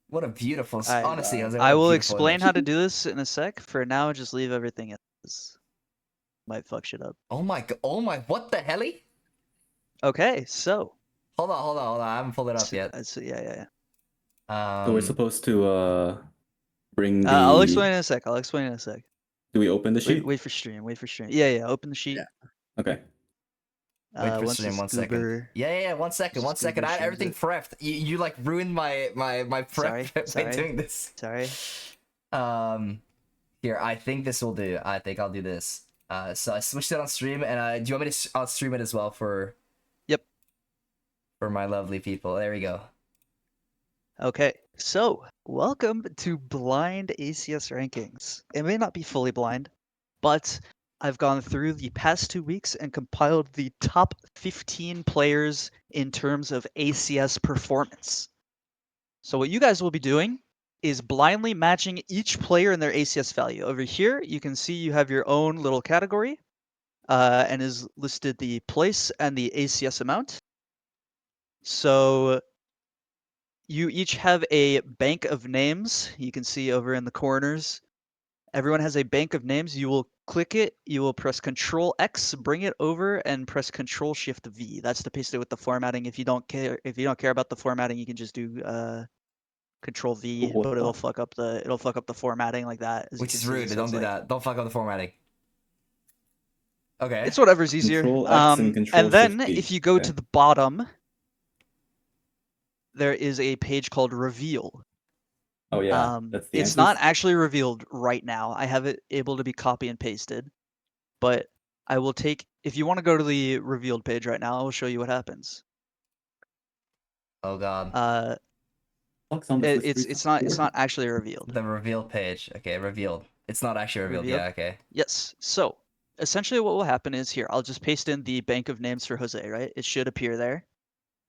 What a beautiful... honestly, Jose, what I a will beautiful explain image. how to do this in a sec. For now, just leave everything as. Might fuck shit up. Oh my... What the helly? Okay, so. Hold on. I haven't pulled it up yet. Yeah. So we're supposed to bring the. I'll explain in a sec. Do we open the sheet? Wait for stream. Yeah. Open the sheet. Yeah. Okay. Wait for Once stream, this 1 second. goober- Yeah, 1 second. 1 Just second. I had goober everything streams prepped. You like ruined my prep by Sorry. doing this. Sorry. Here, I think this will do. I think I'll do this. So I switched it on stream, and do you want me to? I'll stream it as well for. Yep. For my lovely people. There we go. Okay, so welcome to Blind ACS Rankings. It may not be fully blind, but I've gone through the past 2 weeks and compiled the top 15 players in terms of ACS performance. So what you guys will be doing is blindly matching each player in their ACS value. Over here, you can see you have your own little category, and is listed the place and the ACS amount. So you each have a bank of names. You can see over in the corners. Everyone has a bank of names. You will click it. You will press Control X, bring it over, and press Control Shift V. That's to paste it with the formatting. If you don't care about the formatting, you can just do Control V, What but the- it'll fuck up the formatting like that. as you Which can is see. rude. So Don't it's do like- that. Don't fuck up the formatting. Okay. It's whatever's easier. Control X and Control And then Shift V. if you go Okay. to the bottom, there is a page called Reveal. Oh yeah, that's the It's answers? not actually revealed right now. I have it able to be copy and pasted, but I will take. If you want to go to the revealed page right now, I will show you what happens. Oh god. Fuck's on this list It's recently. not actually revealed. The reveal page. Okay, revealed. It's not actually revealed. Revealed? Yeah. Okay. Yes. So essentially, what will happen is here. I'll just paste in the bank of names for Jose. Right? It should appear there.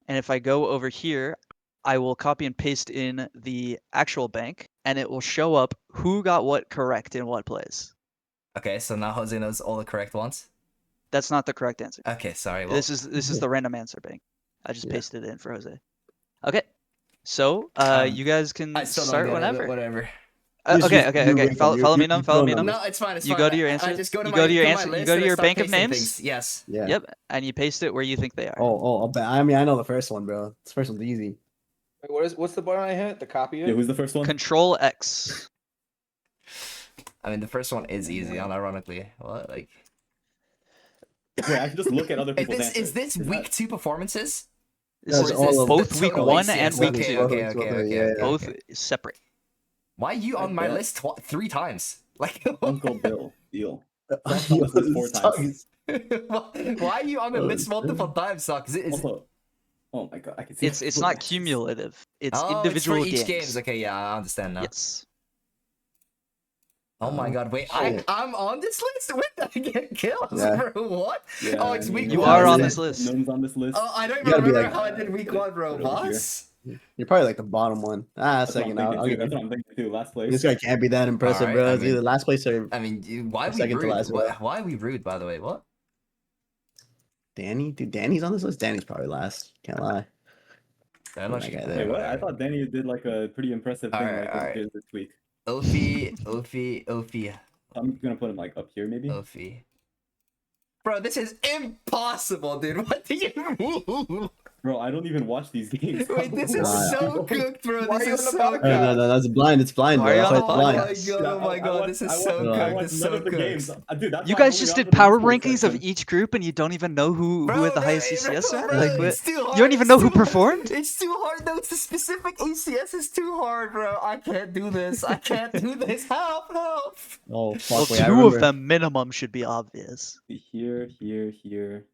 And if I go over here, I will copy and paste in the actual bank, and it will show up who got what correct in what place. Okay. So now Jose knows all the correct ones. That's not the correct answer. Okay. Sorry. Well, This is the random answer bank. I just Yeah. pasted it in for Jose. Okay. So you guys can I still don't start get it, whenever. but whatever. You Follow me now. Follow me now. No, it's fine. It's You fine. go to your I answer. just go to You my, go to your my answer. You list go to and I your start bank of pasting names. things. Yes. Yeah. Yep, and you paste it where you think they are. I mean, I know the first one, bro. This first one's easy. Wait, what's the button I hit? The copy Yeah, it? who's the first one? Control X. I mean, the first one is easy, unironically. What? Like. Wait, I should just look at other people's answers. Is this week 2 performces? This That's is all of both the week total 1 ACS? and week Okay, 2. okay. Both separate. Why are you on my bet. list 3 times? Like. Uncle Bill. Deal. Yo, That's on this list 4 this times. Why are you on the Oh, list multiple shit. times, Sock? Is it? Also, oh my god, I can see. It's not cumulative. It's Oh, individual it's for each games. games. Okay, yeah, I understand now. Yes. Oh my god, wait, shit. I'm on this list? When did I get kills, Yeah. bro? What? Yeah, Oh, it's week You one. are is on it? this list. No one's on this list. Oh, I don't You even gotta be remember like- how I did week 1, bro. Right over here. Boss. You're probably like the bottom one. That's what I'm Second. thinking I'll too. give That's you. what I'm thinking too. Last place. This guy can't be that impressive, Alright, bro. I It's mean- either last place or I mean, why are we Second to rude? last, Why are we rude, by the way? What? Danny. Dude, Danny's on this list. Danny's probably last. Can't lie. I'm not That sure. guy Wait, there. what? I thought Danny did like a pretty impressive thing Alright, like alright. did this week. Ophi. I'm gonna put him like up here maybe. Ophi. Bro, this is impossible, dude. What do you mean? Bro, I don't even watch these games. Wait, this is Wow. so cooked, bro. Why This are you is on the so podcast? No, cooked. no, that's blind. It's blind, Why bro. are you That's on why the it's blind. podcast? Oh my god, this is so watch cooked. none This is so cooked. Dude, that's You why I guys only just got did into the power esports rankings of section. each group, and you don't even know who had the highest CCS rank. Bro, Like, it's too hard. you don't even know who It's too- performed. It's too hard though. It's the specific ACS is too hard, bro. I can't do this. I can't do this. Help! Help! Oh Well, fuck! Wait, I two of remember. them minimum should be obvious. Here, here, here.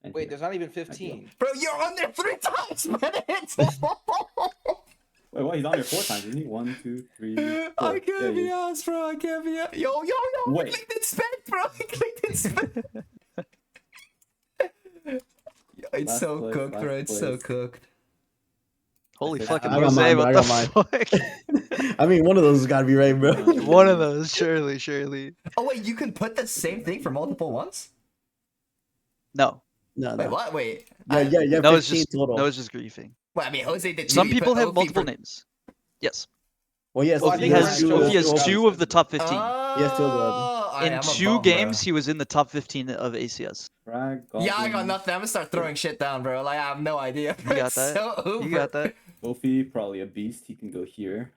And Wait, here. there's not even 15. Bro, you're on there 3 times, man. Wait, what? He's on there 4 times, isn't he? 1, 2, 3, 4. I Yeah, can't he be is. asked, bro. I can't be asked. Yo. I Wait. clicked inspect, bro. I clicked inspect. It's Last so place, cooked, last bro. It's so place. cooked. Holy think fucking I got Jose, mine, bro. what I the got fuck? I mean, one of those has got to be right, bro. One of those, surely. Oh wait, you can put the same thing for multiple ones? No, No, Wait, no. what? Wait. Yeah. no, it's 15 just total. no, it's just griefing. Well, I mean, Jose did. Some two. You people put have Ophi multiple for- names. Yes, Well, yes. Well, I he think has Ophi he has Ophi two of the top 15. Yes, two of them. Alright, In I'm a 2 bum, games, bro. he was in the top 15 of ACS. Frag, Yeah, I got Goblin, nothing. I'm gonna start throwing shit down, bro. Like, I have no idea. You got It's that? so over. You got that? Ophi, probably a beast. He can go here.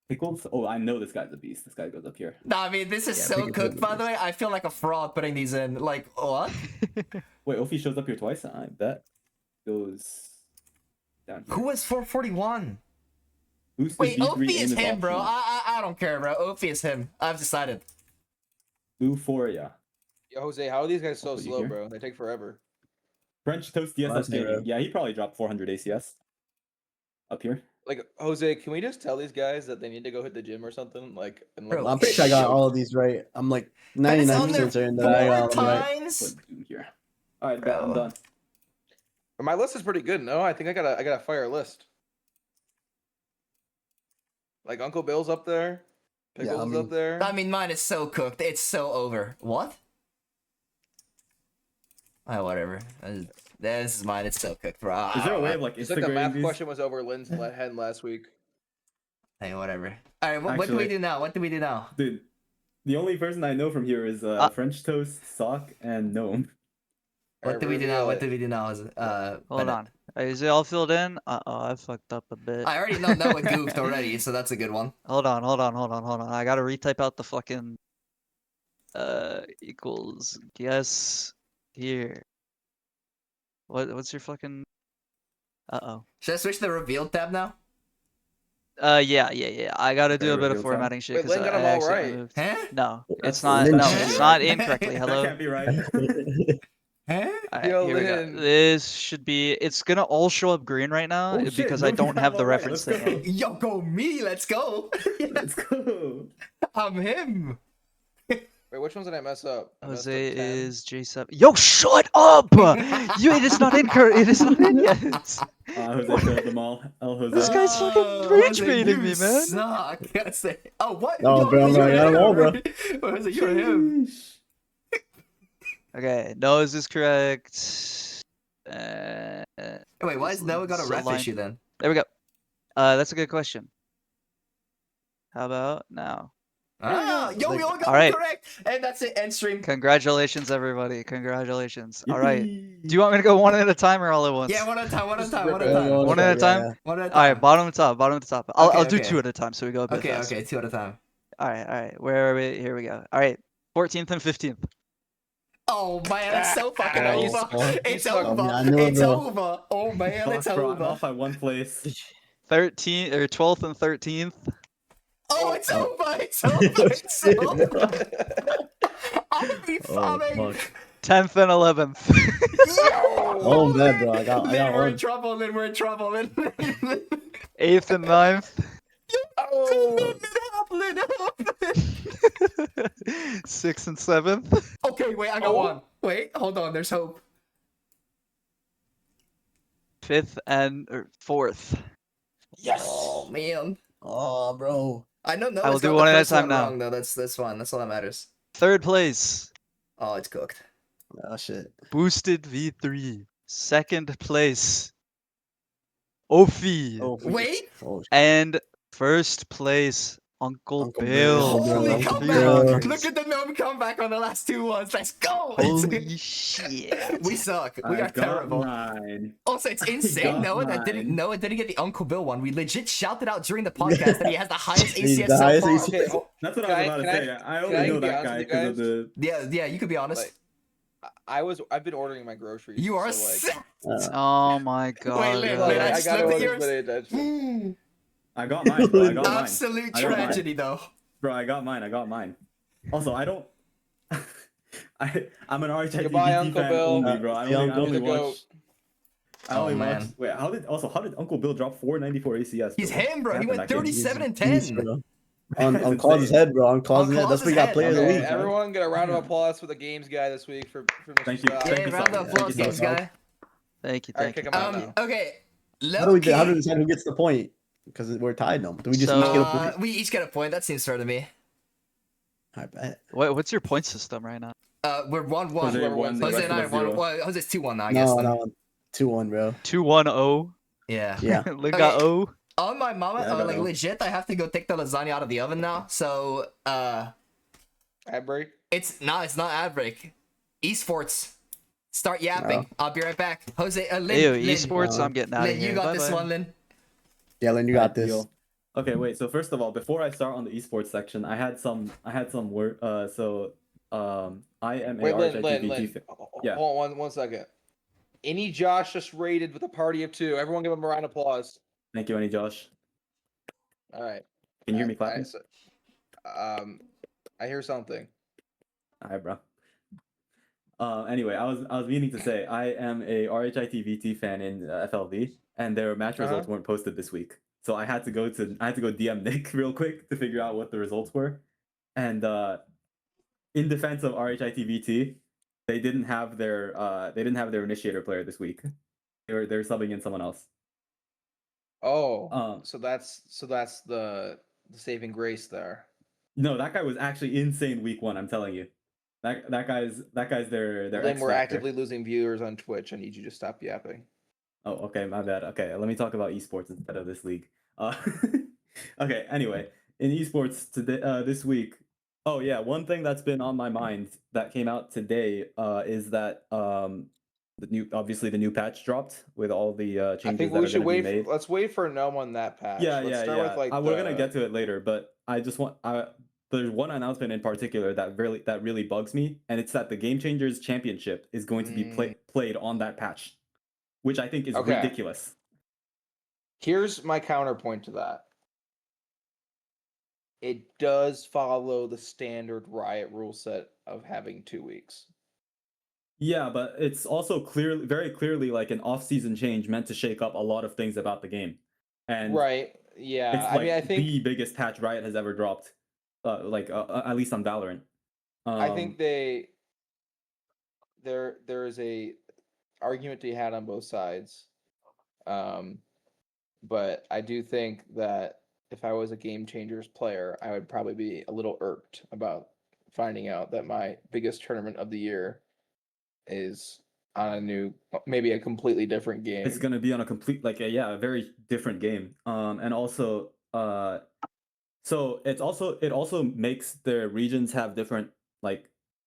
Pickles? Oh, I know this guy's a beast. This guy goes up here. Nah, I mean, this is Yeah, so pick a cooked, good by one. the way. I feel like a fraud putting these in. Like, what? Wait, Ophi shows up here twice? I bet. Goes down here. Who was 441? Boosted Wait, V3 Ophi is aim him, bro. optional. I don't care, bro. Ophi is him. I've decided. Blue 4, yeah. Yo, Jose, how are these guys so I'll put you slow, here. bro? They take forever. French Toast DSS Last Gaming. hero. Yeah, he probably dropped 400 ACS. Up here. Like, Jose, can we just tell these guys that they need to go hit the gym or something? Like, and Bro, I'm pretty sure I got all of these right. I'm like But it's on 99% there certain that I got 4 all of them right. times. Put Doom here. Alright, bet, I'm Bro. done. My list is pretty good. No, I think I got a fire list. Like Uncle Bill's up there, Yeah, Pickles I is mean- up there. I mean, mine is so cooked. It's so over. What? Whatever. This is mine. It's so cooked, bro. Is there a way of like It's like the math Instagram these? question was over Lynn's head last week. Hey, whatever. All right, what do we Actually- do now? What do we do now? Dude, the only person I know from here is French Toast, Sock, and Gnome. What do we do now? What do we do now? Hold Bennett? on. Is it all filled in? I fucked up a bit. I already know Noah goofed already, so that's a good one. Hold on. I gotta retype out the fucking equals guess here. What's your fucking Should I switch to the revealed tab now? Yeah. I gotta do Okay, a bit of reveal time. formatting shit Wait, because Lynn I got 'em all accidentally right. moved. Huh? No, it's That's not. Lynn No, shit. it's not incorrectly. That Hello. can't be right. Huh? Alright, Yo, here we go. Lynn. This should be. It's gonna all show up green right now Oh, shit, because I no, don't you have have the all right, reference let's thing. go. Yo, go me. Let's go. Let's go. I'm him. Wait, which ones did I mess up? I messed up Jose 10. is J7. Yo, shut up! It is not incorrect. It is not in yet. Jose killed them all. El Jose. This guy's fucking rage baiting me, man. Suck. Oh, what? No, Yo, bro, I'm you're not- I got 'em all, bro. him. What is it? You're him. Okay, nose is correct. Wait, why is Noah got a ref Select- issue then? There we go. That's a good question. How about now? Ah, yo, we all got All it right. correct. And that's it. End stream. Congratulations, everybody. Congratulations. All right. Do you want me to go one at a time or all at once? Yeah, one at a time. One at a Just time. rip One it. at a time. One at a time? One at a All right, time. bottom to top. Bottom to top. I'll Okay, do okay. 2 at a time so we go a bit Okay, faster. okay, 2 at a time. All right. Where are we? Here we go. All right. 14th and 15th. Oh man, it's so fucking Ah, you over. suck. It's You suck. over. I knew it, It's bro. over. Oh man, it's Fuck, bro, I'm over. off by 1 place. 13th or 12th and 13th. Oh, it's over. It's over. It's over. I'm gonna be Oh, farming. fuck. 10th and 11th. Oh, man, bro. I got Then we're in one. trouble. Then we're in trouble. Then. 8th and 9th. Oh, 6th and 7th. Okay, wait, I got Oh. one. Wait, hold on. There's hope. 5th and 4th. yes. Oh man. Oh, bro. I know. No, I will it's do got one the at a first time one now. wrong, though. That's fine. That's all that matters. 3rd place. Oh, it's cooked. Oh, shit. Boosted V3. 2nd place. Ophi. Oh, Wait. Oh, And 1st place. Uncle Uncle Bill. Bill, Holy bro. Uncle comeback! Bill. Look at the gnome comeback on the last 2 ones. Let's go! Holy shit. We suck. We I are got terrible. mine. Also, it's I insane. got Noah mine. didn't get the Uncle Bill one. We legit shouted out during the podcast that he has the highest He's ACS the so highest far. ACS. Okay, That's what Can I was I- about to can I- say. I can only I know be that honest guy with you because of guys? the. Yeah, you could be honest. Like, I've been ordering my groceries. You are so, like, sick. Oh my god. Lynn, so, Lynn, I I just gotta looked at order yours. plenty of attention. I got mine, bro. I got mine. Absolute I got mine. tragedy, though. Bro, I got mine. Also, I don't. I'm an RHITVT Goodbye, Uncle fan Bill. only, bro. I The only, I Uncle only Bill. watch. I Oh, only man. watch. Wait, how did Uncle Bill drop 494 ACS? He's bro? him, bro. What He happened went that game? 37 and Beast, 10. bro. That's On Claus's insane. head, bro. On Claus's head. That's Claus's where he got head. player of the Okay, week. everyone get a round of Damn. applause for the games guy this week for Mr. Thank you. Scott. Thank Yeah, you, round of Sal. applause, Thank you, games Sal. guy. Thank you, All right, thank you. kick him out thank now. you. Okay. How do we Low-key, decide who gets the point? Because we're tied now. Do we just each get a point? we each get a point. That seems fair to me. I bet. What's your point system right now? We're 1-1. Jose Whoever won, wins the it. Jose rest and of I us won. zero. Well, Jose's 2-1 now, I guess. No, Then. no. 2-1, bro. 2-1-0. Yeah. Yeah. Look at O. On my mama, Yeah, I got like no. legit, I have to go take the lasagna out of the oven now. So, Ad break. it's not ad break. Esports. Start yapping. I'll be right back. Jose, Lynn, Ew, Lynn, esports, I'm getting out of Lynn, here. you got this Bye-bye. one, Lynn. Yeah, Lynn, you got this. Deal. Okay, wait. So first of all, before I start on the esports section, I had some word. I am a Wait, Lynn. RHITVT fan. Yeah. Hold on one second. Any Josh just raided with a party of 2. Everyone give him a round of applause. Thank you, Annie Josh. All right. Can you hear me All right, clapping? so, I hear something. All right, bro. Anyway, I was meaning to say I am a RHITVT fan in FLV, and their match results weren't posted this week, so I had to go DM Nick real quick to figure out what the results were, and in defense of RHITVT, they didn't have their initiator player this week. They're subbing in someone else. Oh, so that's the saving grace there. No, that guy was actually insane week 1. I'm telling you, that guy's their Then X we're factor. actively losing viewers on Twitch. I need you to stop yapping. Oh, okay, my bad. Okay, let me talk about esports instead of this league. Okay, anyway, in esports today, this week. Oh yeah, one thing that's been on my mind that came out today is that the new patch dropped with all the changes I think that we are should going to be wait. made. Let's wait for Gnome on that patch. Yeah, Let's yeah, start yeah. with like We're gonna get to it later, but I just want there's one announcement in particular that really bugs me, and it's that the Game Changers Championship is going to be played on that patch, which I think is Okay. ridiculous. Here's my counterpoint to that. It does follow the standard Riot rule set of having 2 weeks. Yeah, but it's also very clearly like an off-season change meant to shake up a lot of things about the game, and Right. Yeah. it's I mean, I think the biggest patch Riot has ever dropped, at least on Valorant. I think there is a argument to be had on both sides. But I do think that if I was a Game Changers player, I would probably be a little irked about finding out that my biggest tournament of the year is on a new, maybe a completely different game. it's gonna be on a complete a very different game. And also so it also makes the regions have different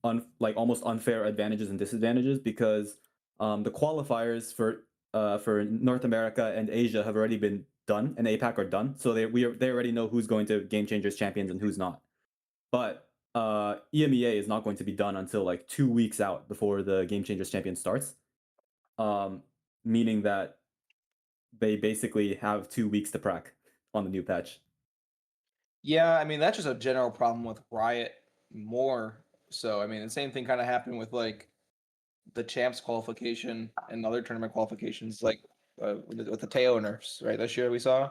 almost unfair advantages and disadvantages because the qualifiers for North America and Asia have already been done, and APAC are done, so they already know who's going to Game Changers Champions and who's not. But EMEA is not going to be done until like 2 weeks out before the Game Changers Champions starts, meaning that they basically have 2 weeks to prac on the new patch. Yeah, I mean, that's just a general problem with Riot more. So, I mean, the same thing kind of happened with like the champs qualification and other tournament qualifications, like with the Teo nerfs, right? This year we saw,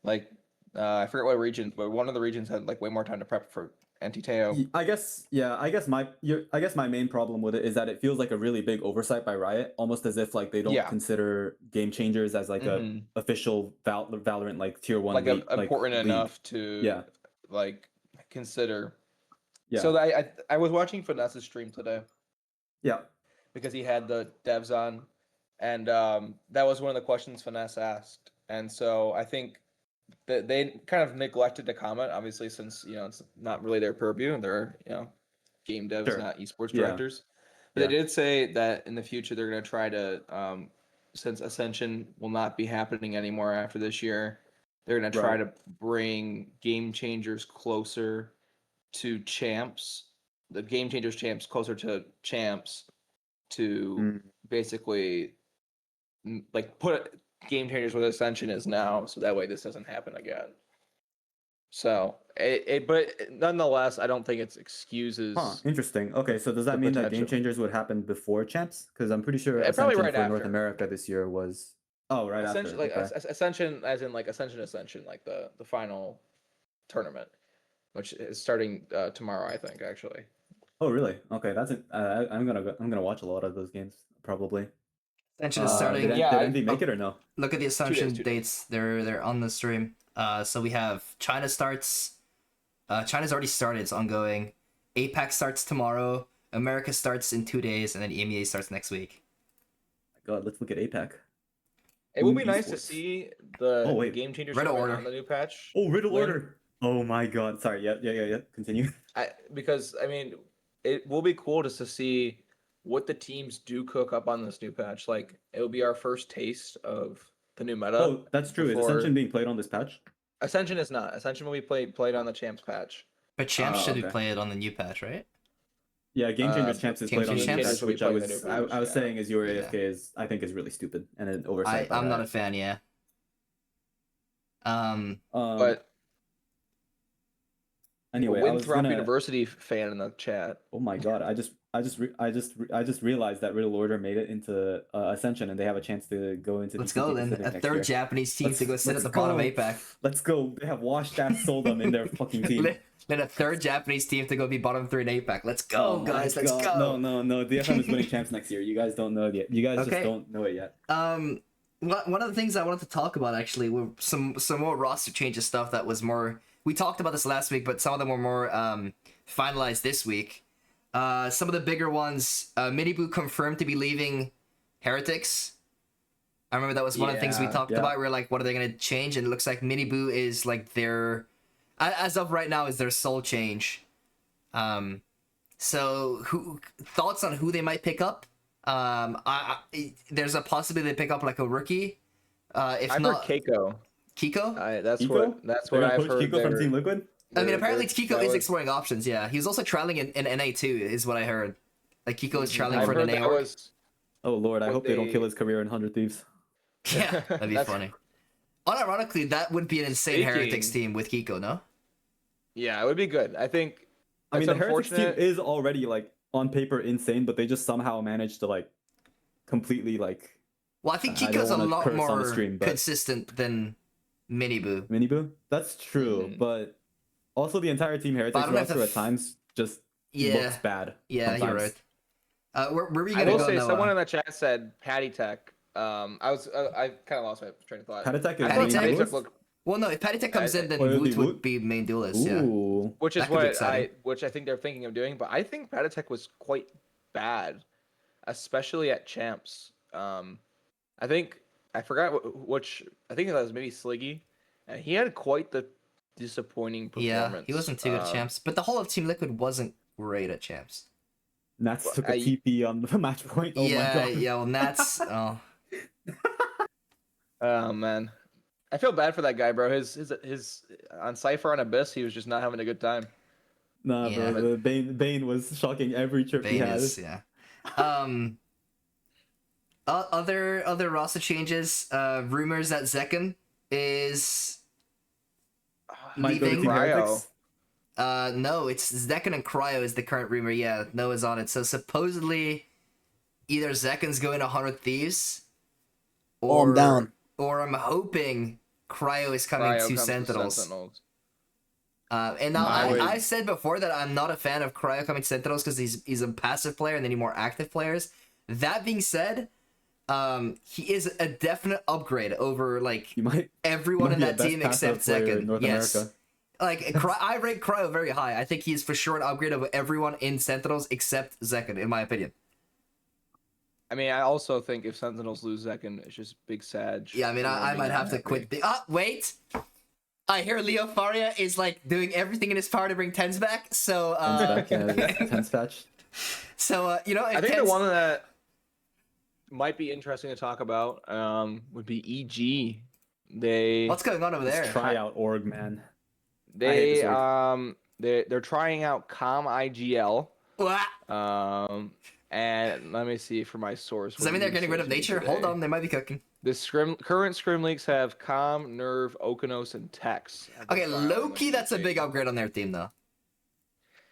like, I forget what region, but one of the regions had like way more time to prep for anti-Teo. I guess my main problem with it is that it feels like a really big oversight by Riot, almost as if like they don't Yeah. consider Game Changers as like a official Valorant like tier 1 like league, important league. enough to like consider. Yeah. So I was watching Finesse's stream today Yeah. because he had the devs on, and that was one of the questions Finesse asked. And so I think they kind of neglected to comment, obviously, since it's not really their purview, and they're game devs, Sure. not esports Yeah. directors. But Yeah. they did say that in the future they're going to try to, since Ascension will not be happening anymore after this year, they're going to try Right. to bring Game Changers closer to champs. The Game Changers champs closer to champs to basically like put Game Changers where Ascension is now, so that way this doesn't happen again. So, but nonetheless, I don't think it's excuses. Huh, interesting. Okay, so does that the mean that Game potential. Changers would happen before Champs? Because I'm pretty sure Yeah, probably Ascension right for North after. America this year was right Ascension, after. like Okay. Ascension, as in like Ascension, like the final tournament, which is starting tomorrow, I think, actually. Oh, really? Okay, that's it. I'm gonna watch a lot of those games probably. Ascension is starting. Did, Yeah, did I- Envy make it or no? Look at the Ascension 2 days. dates. They're on the stream. So we have China starts. China's already started. It's ongoing. APAC starts tomorrow. America starts in 2 days, and then EMEA starts next week. God, let's look at APAC. It will be Ooh, nice to esports. see the Oh, wait. Game Changers Riddle coming order. on the new patch. Oh, Riddle When- Order. Oh my God. Sorry. Yeah. Continue. Because I mean, it will be cool just to see what the teams do cook up on this new patch. Like, it will be our first taste of the new meta. Oh, that's true. Is before- Ascension being played on this patch? Ascension is not. Ascension will be played on the Champs patch. But Champs should be okay. played on the new patch, right? Yeah, Game Changers Uh, Champs is Game played on the Changers new patch, will be which I played in was the new I, patch, I was yeah. saying is your Yeah. AFK is I think is really stupid and an I'm oversight. not a fan. Yeah. But anyway, I was Winthrop gonna. University fan in the chat. Oh my God! I just realized that Riddle Order made it into Ascension, and they have a chance to go into. Let's DCT go then. Pacific A next third year. Japanese team to go Let's- sit at let's the bottom of go. APAC. Let's go! They have washed ass sold them in their fucking team. Then a third Japanese team to go be bottom 3 in APAC. Let's go, Oh my guys. Let's God. go. No. DFM is winning champs next year. You guys don't know it yet. You guys Okay. just don't know it yet. One of the things I wanted to talk about actually were some more roster changes stuff that was more. We talked about this last week, but some of them were more finalized this week. Some of the bigger ones, Miniboo confirmed to be leaving Heretics. I remember that was one of the things we talked Yeah. about. We were like, what are they going to change? And it looks like Miniboo is like their, as of right now, is their sole change. So thoughts on who they might pick up? There's a possibility they pick up like a rookie. If I've not, heard Keiko. Kiko. That's Kiko? what They're gonna I've poach heard. Kiko from they're- Team Liquid. I mean, they're- apparently that Kiko is was- exploring options. Yeah, he was also trialing in NA too, is what I heard. Like Kiko is trialing I've for heard an NA that org. was. Oh Lord, I What hope they don't they- kill his career in 100 Thieves. Yeah, that'd be That's- funny. Unironically, that would be an insane Speaking- Heretics team with Kiko, no? Yeah, it would be good. I think. I mean, it's the Heretics team unfortunate- is already like on paper insane, but they just somehow managed to like completely like Well, I think I don't Kiko's a wanna lot curse on the more stream, but- consistent than Miniboo. Miniboo. That's true, Mhm. but also the entire Team Heretics don't know if roster the at times just Yeah, looks bad. yeah, you're sometimes. right. Where were you I gonna will go, say, Noah? someone in the chat said Patty Tech. I kind of lost my train of thought. Patitech is I Patty thought Tech- Patty main Tech looked, Well, no, if Patty Tech comes in, then Or it'll be Woot Woot? would be main duelist, yeah. Ooh. which is That could be what exciting. which I think they're thinking of doing. But I think Patty Tech was quite bad, especially at champs. I think I forgot which. I think that was maybe Sliggy, and he had quite the disappointing performance. Yeah, he wasn't too good at champs, but the whole of Team Liquid wasn't great at champs. Nats Well, took a I- TP on the match point. Oh my yeah, God. yeah. Well, Nats. Oh, Oh man, I feel bad for that guy, bro. His on Cypher on Abyss, he was just not having a good time. Nah, Yeah. bro. Bane was shocking every trip he Bane had. is, yeah. Other roster changes. Rumors that Zekken is Might go to leaving. Team Cryo. Heretics. No, it's Zekken and Cryo is the current rumor. Yeah, Noah's on it. So supposedly, either Zekken's going to 100 Thieves, Oh, I'm down. Or I'm hoping Cryo is coming Cryo to comes Sentinels. And now I said before that I'm not a fan of Cryo coming to Sentinels because he's a passive player and they need more active players. That being said, he is a definite upgrade over like He might. everyone might in be that the best team passive except player in Zekken. North Yes. America. Like I rate Cryo very high. I think he's for sure an upgrade over everyone in Sentinels except Zekken, in my opinion. I mean, I also think if Sentinels lose Zekken, it's just big Sag. Yeah, I mean I Everyone might being have to unhappy. quit. Wait. I hear Leo Faria is like doing everything in his power to bring Tens back. So Tens back, yeah, Tens patch. So you know, if I think Tens... the one that might be interesting to talk about would be EG. What's going on over This there? tryout org, man. I hate this org. They're trying out Com IGL. Wah! And let me see for my source. Does that mean they're getting rid of nature? Hold on, they might be cooking. The current scrim leagues have Com, Nerve, Okonos, and Tex. Okay, low-key, that's a big upgrade on their team, though.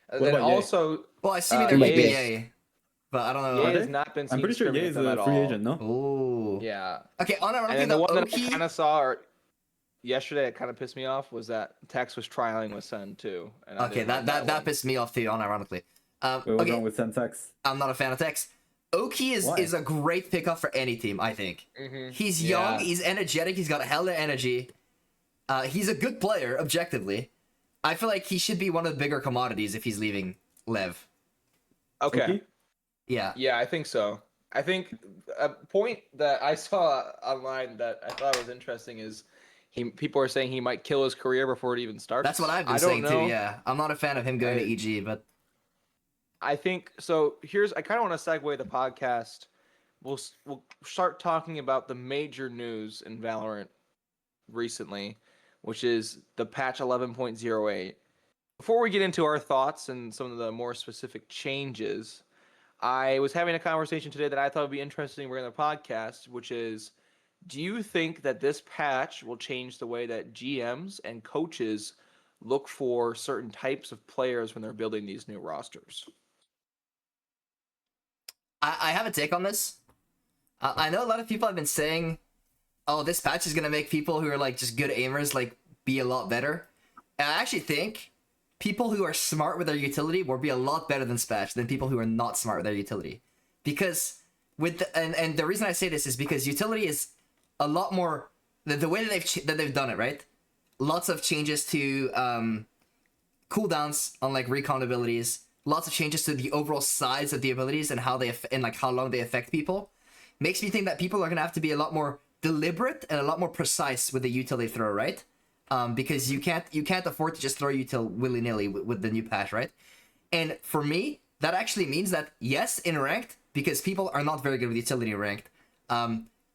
And What then about Ye? also, Well, I see they're Ye making is- Ye, but I don't know. Ye Are has they? not been seen I'm pretty sure scrimming Ye with is them at a free all. agent, no? Ooh. Yeah. Okay, And then the the one that I Oki... kind of saw yesterday that kind of pissed me off was that Tex was trialing with Sen too. And I Okay, didn't like that one. pissed me off too, unironically. Wait, what's Okay, wrong with Sentex? I'm not a fan of Tex. Oki Why? is a great pickup for any team, I think. Mhm. He's Yeah. young, he's energetic, he's got a hell of energy. He's a good player, objectively. I feel like he should be one of the bigger commodities if he's leaving Lev. Okay. Oki? Yeah. Yeah, I think so. I think a point that I saw online that I thought was interesting is people are saying he might kill his career before it even starts. That's what I've been I don't saying know. too, yeah. I'm not a fan of him going to EG, but... I think so. I kind of want to segue the podcast. We'll start talking about the major news in Valorant recently, which is the patch 11.08. Before we get into our thoughts and some of the more specific changes, I was having a conversation today that I thought would be interesting to bring on the podcast, which is, do you think that this patch will change the way that GMs and coaches look for certain types of players when they're building these new rosters? I have a take on this. I know a lot of people have been saying, oh, this patch is going to make people who are like just good aimers like be a lot better. And I actually think people who are smart with their utility will be a lot better than Spatch than people who are not smart with their utility. Because with and the reason I say this is because utility is a lot more the way that they've done it, right? Lots of changes to cooldowns on like recon abilities, lots of changes to the overall size of the abilities and how how long they affect people. Makes me think that people are gonna have to be a lot more deliberate and a lot more precise with the util they throw, right? Because you can't afford to just throw util willy-nilly with the new patch, right? And for me, that actually means that yes, in ranked, because people are not very good with utility in ranked,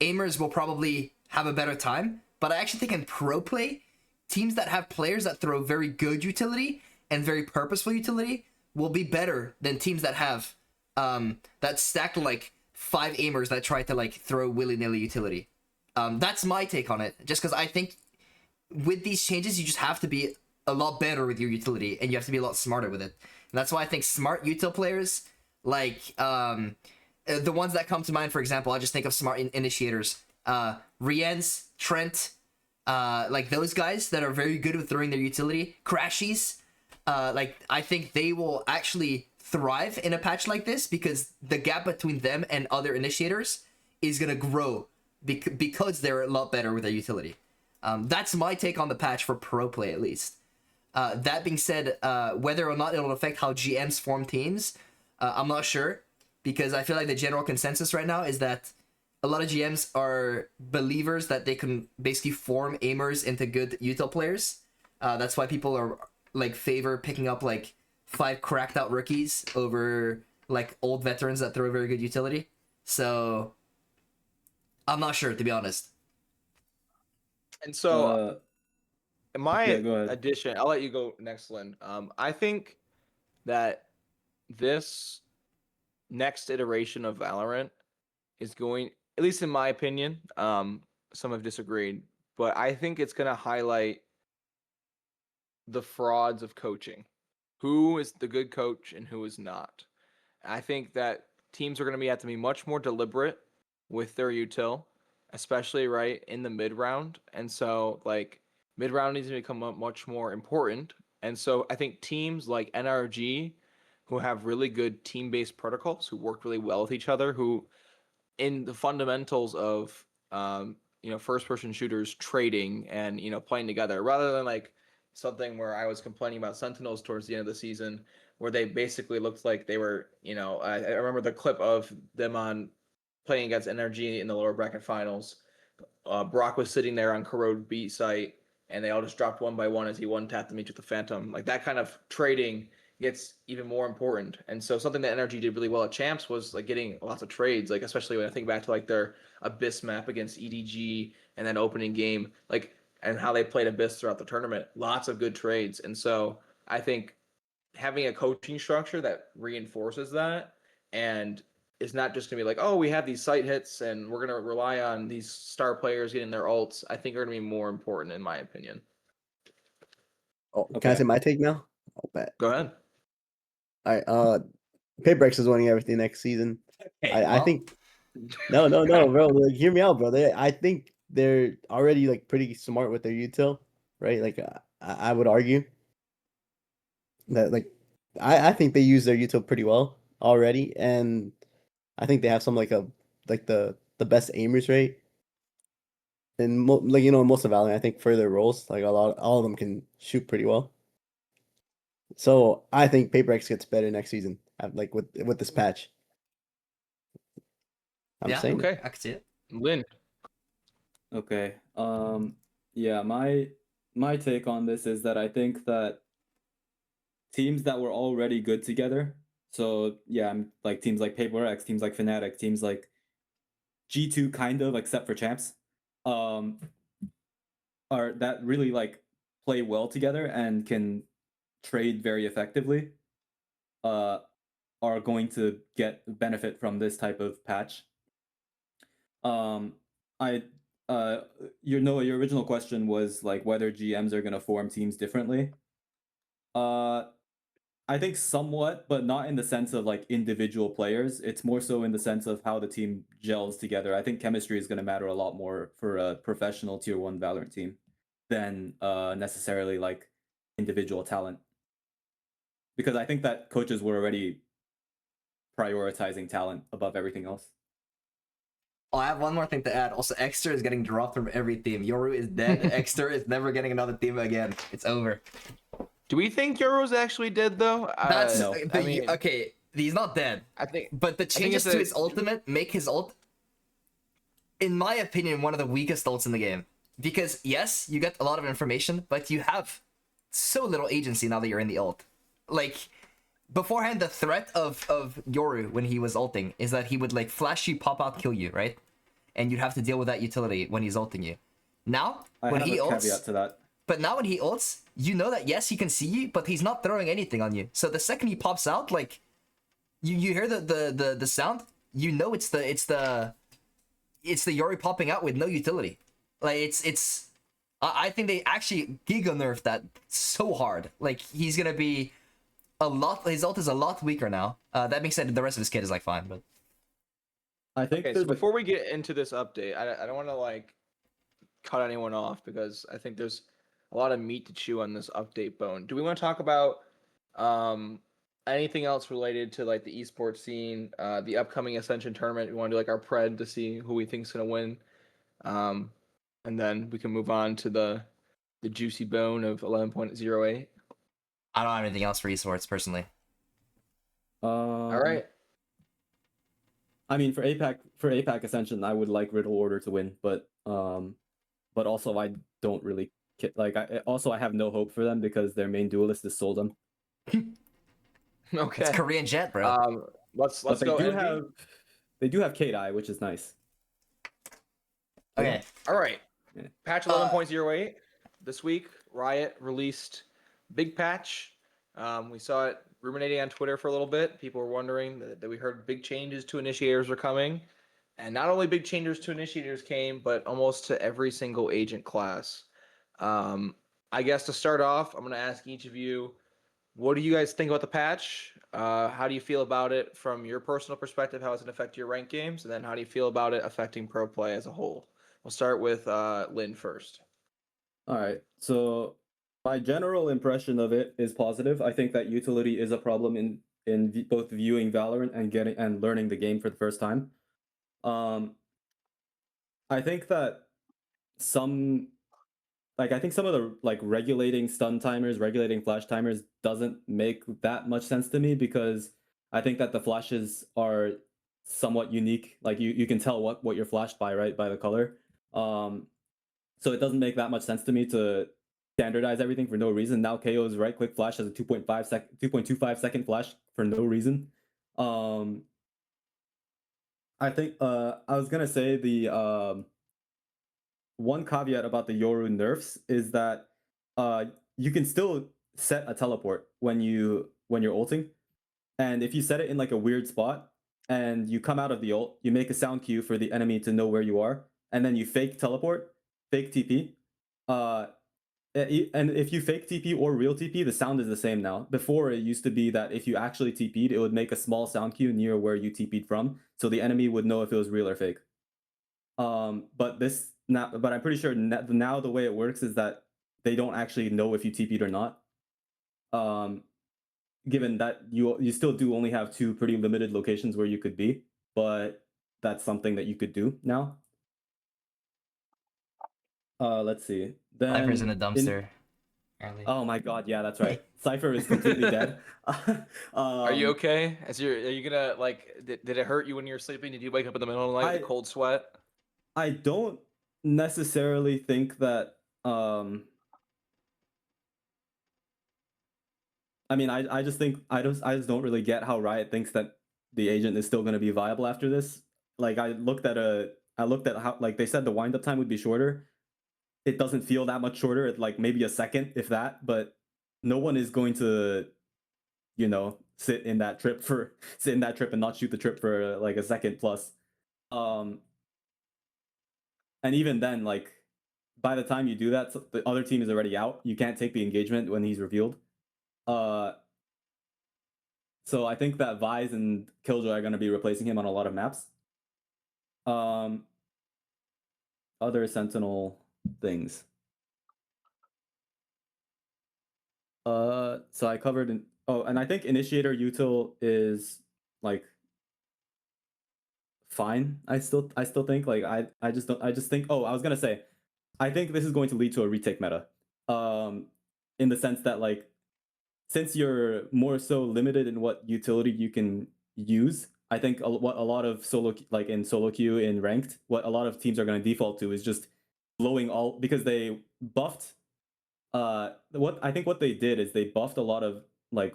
aimers will probably have a better time. But I actually think in pro play, teams that have players that throw very good utility and very purposeful utility will be better than teams that have that stack like 5 aimers that try to like throw willy-nilly utility. That's my take on it. Just because I think with these changes, you just have to be a lot better with your utility, and you have to be a lot smarter with it. And that's why I think smart util players, like the ones that come to mind, for example, I just think of smart initiators. Rienz, Trent, like those guys that are very good with throwing their utility. Crashies, like I think they will actually thrive in a patch like this because the gap between them and other initiators is going to grow because they're a lot better with their utility. That's my take on the patch for pro play, at least. That being said, whether or not it'll affect how GMs form teams, I'm not sure, because I feel like the general consensus right now is that a lot of GMs are believers that they can basically form aimers into good util players. That's why people are like favor picking up like 5 cracked out rookies over like old veterans that throw very good utility. So I'm not sure, to be honest. And so, in my yeah, go ahead. addition, I'll let you go next, Lynn. I think that this next iteration of Valorant is going, at least in my opinion, some have disagreed, but I think it's going to highlight the frauds of coaching. Who is the good coach and who is not? I think that teams are going to have to be much more deliberate with their util, especially right in the mid round. And so, like, mid round needs to become much more important. And so, I think teams like NRG, who have really good team based protocols, who work really well with each other, who in the fundamentals of first person shooters trading and playing together, rather than like something where I was complaining about Sentinels towards the end of the season, where they basically looked like they were, I remember the clip of them on playing against NRG in the lower bracket finals. Brock was sitting there on Corrode B site, and they all just dropped one by one as he one tapped them each with the Phantom. Like that kind of trading gets even more important. And so something that NRG did really well at Champs was like getting lots of trades, like especially when I think back to like their Abyss map against EDG and then opening game, like and how they played Abyss throughout the tournament. Lots of good trades. And so I think having a coaching structure that reinforces that and it's not just going to be like, oh, we have these site hits and we're going to rely on these star players getting their ults, I think are going to be more important in my opinion. Oh, can I Okay. say my take now? Oh, bet. Go ahead. All right. Paybreaks is winning everything next season. Hey, I well, think no, bro. Like, hear me out, bro. I think they're already like pretty smart with their util, right? Like I would argue that like I think they use their util pretty well already, and I think they have some like the best aimers rate, and like most of Valorant. I think for their roles, like all of them can shoot pretty well. So I think Paybreaks gets better next season, like with this patch. I'm yeah, saying. Okay. I can see it. Lynn. Okay. Yeah, my take on this is that I think that teams that were already good together, so yeah, like teams like PaperX, teams like Fnatic, teams like G2 kind of, except for Champs, are that really like play well together and can trade very effectively, are going to get benefit from this type of patch. I your original question was like whether GMs are gonna form teams differently. I think somewhat, but not in the sense of like individual players. It's more so in the sense of how the team gels together. I think chemistry is gonna matter a lot more for a professional tier 1 Valorant team than necessarily like individual talent. Because I think that coaches were already prioritizing talent above everything else. Oh, I have one more thing to add. Also, Exter is getting dropped from every team. Yoru is dead. Exter is never getting another team again. It's over. Do we think Euro's actually dead though? That's No. I mean, okay. He's not dead, I think but the think changes it's to a- his ultimate make his ult, in my opinion, one of the weakest ults in the game. Because yes, you get a lot of information, but you have so little agency now that you're in the ult. Like beforehand, the threat of Yoru when he was ulting is that he would like flash you, pop out, kill you, right? And you'd have to deal with that utility when he's ulting you. Now, I when have he a ults, caveat to that. but now when he ults, you know that yes, he can see you, but he's not throwing anything on you. So the second he pops out, like you hear the sound, you know it's the Yori popping out with no utility. Like it's I think they actually giga nerfed that so hard. Like he's gonna be his ult is a lot weaker now. That being said, the rest of his kit is like fine, but I think okay. there's So before we get into this update, I don't want to like cut anyone off because I think there's a lot of meat to chew on this update bone. Do we want to talk about anything else related to like the esports scene, the upcoming Ascension tournament? We want to do like our pred to see who we think's gonna win, and then we can move on to the juicy bone of 11.08. I don't have anything else for esports personally. All right. I mean, for APAC Ascension, I would like Riddle Order to win, but also I don't really like. I have no hope for them because their main duelist is Soldum. Okay. It's Korean Jet, bro. Let's But go. Envy. they do have Kate which is nice. Okay. All right. Yeah. Patch 11.08. This week, Riot released big patch. We saw it ruminating on Twitter for a little bit. People were wondering that we heard big changes to initiators are coming. And not only big changes to initiators came, but almost to every single agent class. I guess to start off, I'm going to ask each of you, what do you guys think about the patch? How do you feel about it from your personal perspective? How does it affect your rank games? And then how do you feel about it affecting pro play as a whole? We'll start with Lynn first. All right. So my general impression of it is positive. I think that utility is a problem in both viewing Valorant and getting and learning the game for the first time. I think that some I think some of the like regulating stun timers, regulating flash timers doesn't make that much sense to me because I think that the flashes are somewhat unique. Like you can tell what you're flashed by, right? By the color. So it doesn't make that much sense to me to standardize everything for no reason. Now KO's right click flash has a 2.25 second flash for no reason. I think I was gonna say the one caveat about the Yoru nerfs is that you can still set a teleport when you're ulting, and if you set it in like a weird spot and you come out of the ult, you make a sound cue for the enemy to know where you are, and then you fake teleport, fake TP. And if you fake TP or real TP, the sound is the same now. Before, it used to be that if you actually TP'd, it would make a small sound cue near where you TP'd from, so the enemy would know if it was real or fake. But I'm pretty sure now the way it works is that they don't actually know if you TP'd or not. Given that you still do only have 2 pretty limited locations where you could be, but that's something that you could do now. Let's see. Then Cypher's in a dumpster. Apparently. Oh my god, yeah, that's right. Cypher is completely dead. Are you okay? Are you gonna like? Did it hurt you when you were sleeping? Did you wake up in the middle of the night with a cold sweat? I don't necessarily think that. I mean, I just think I just don't really get how Riot thinks that the agent is still going to be viable after this. Like I looked at how, like, they said the wind up time would be shorter. It doesn't feel that much shorter. It's like maybe a second, if that. But no one is going to, sit in that trip and not shoot the trip for like a second plus. And even then, like, by the time you do that, the other team is already out. You can't take the engagement when he's revealed. So I think that Vise and Killjoy are going to be replacing him on a lot of maps. Other Sentinel things. So I covered and I think Initiator util is like fine. I still think, like, I just think I was gonna say I think this is going to lead to a retake meta. In the sense that, like, since you're more so limited in what utility you can use, I think what a lot of solo queue in ranked, what a lot of teams are going to default to is just blowing all, because they buffed. What they did is they buffed a lot of like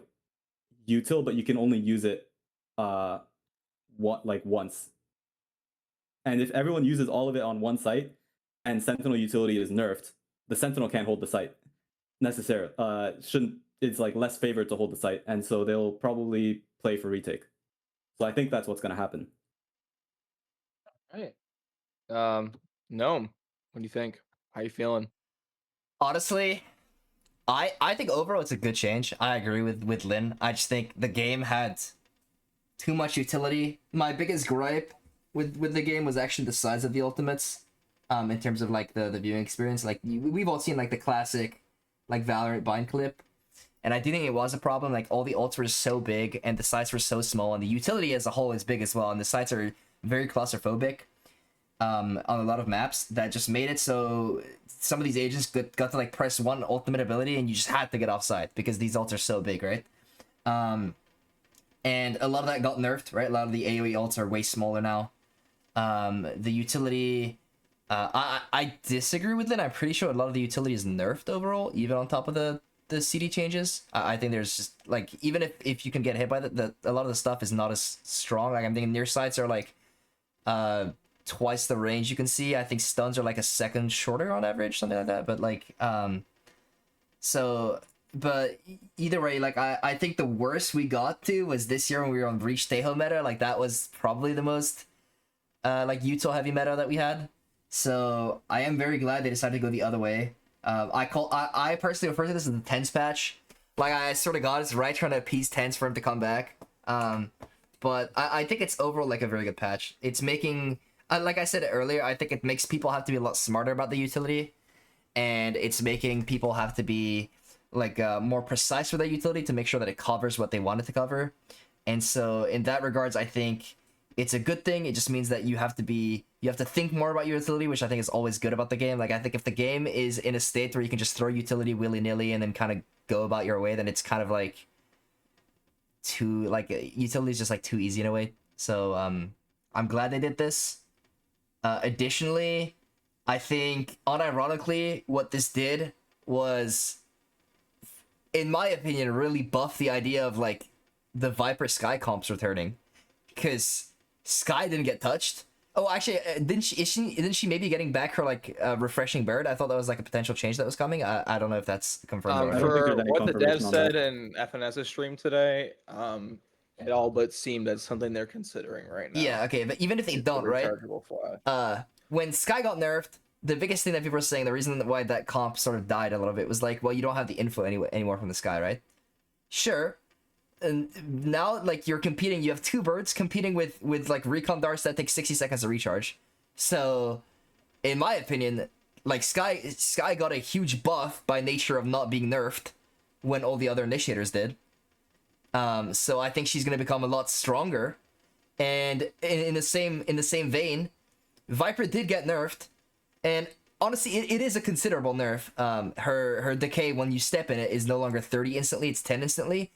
util, but you can only use it once. And if everyone uses all of it on one site, and Sentinel utility is nerfed, the Sentinel can't hold the site necessarily. It's like less favored to hold the site, and so they'll probably play for retake. So I think that's what's going to happen. All right. Gnome, what do you think? How you feeling? Honestly, I think overall it's a good change. I agree with Lin. I just think the game had too much utility. My biggest gripe with the game was actually the size of the ultimates. In terms of like the viewing experience, like we've all seen like the classic like Valorant bind clip, and I do think it was a problem. Like all the ults were so big and the sites were so small, and the utility as a whole is big as well, and the sites are very claustrophobic on a lot of maps. That just made it so some of these agents got to like press one ultimate ability and you just had to get offside because these ults are so big, right? And a lot of that got nerfed, right? A lot of the AoE ults are way smaller now. The utility, I disagree with it. I'm pretty sure a lot of the utility is nerfed overall, even on top of the CD changes. I think there's just like, even if you can get hit by a lot of the stuff is not as strong. Like I'm thinking near sights are like twice the range you can see. I think stuns are like a second shorter on average, something like that. But like but either way, like I think the worst we got to was this year when we were on Breach Teho meta. Like that was probably the most like util heavy meta that we had. So I am very glad they decided to go the other way. I personally refer to this as the TENS patch. Like I sort of got it's right trying to appease TENS for him to come back. But I think it's overall like a very good patch. It's making, like I said earlier, I think it makes people have to be a lot smarter about the utility, and it's making people have to be like more precise with their utility to make sure that it covers what they want it to cover. And so in that regards, I think it's a good thing. It just means that you have to think more about your utility, which I think is always good about the game. Like I think if the game is in a state where you can just throw utility willy-nilly and then kind of go about your way, then it's kind of like utility is just like too easy in a way. So I'm glad they did this. Additionally, I think unironically what this did was, in my opinion, really buffed the idea of like the Viper Sky comps returning, because Sky didn't get touched. Oh, actually, isn't she maybe getting back her like refreshing bird? I thought that was like a potential change that was coming. I don't know if that's confirmed I already. don't think For there's any what the dev confirmation on said that. in FNS's stream today, it all but seemed that's something they're considering right now. Yeah, okay, but even if they It's the don't, right? rechargeable flash. When Sky got nerfed, the biggest thing that people were saying, the reason why that comp sort of died a little bit was like, well, you don't have the info anymore from the Sky, right? Sure. And now, like, you're competing, you have two birds competing with like recon darts that take 60 seconds to recharge. So, in my opinion, like Sky got a huge buff by nature of not being nerfed when all the other initiators did. So I think she's gonna become a lot stronger. And in the same vein, Viper did get nerfed, and honestly, it is a considerable nerf. Her decay when you step in it is no longer 30 instantly; it's 10 instantly.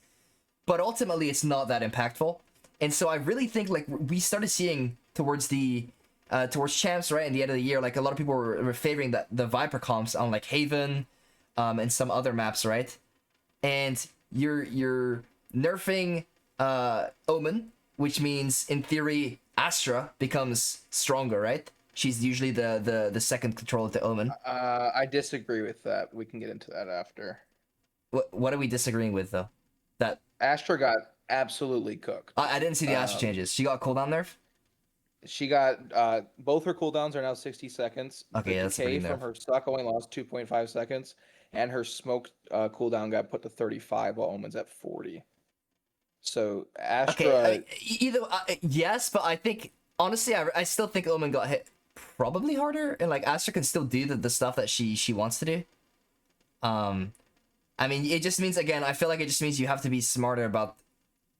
But ultimately, it's not that impactful. And so I really think like we started seeing towards champs, right, in the end of the year, like a lot of people were favoring the Viper comps on like Haven, and some other maps, right? And you're nerfing Omen, which means in theory Astra becomes stronger, right? She's usually the second controller to Omen. I disagree with that. We can get into that after. What are we disagreeing with though? That Astra got absolutely cooked. I didn't see the Astra changes. She got cooldown nerf. She got both her cooldowns are now 60 seconds. Okay, the that's decay pretty from nerf. her suck only lost 2.5 seconds, and her smoke cooldown got put to 35 while Omen's at 40. So Astra. Okay, yes, but I think honestly, I still think Omen got hit probably harder, and like Astra can still do the stuff that she wants to do. I mean, it just means, again, I feel like it just means you have to be smarter about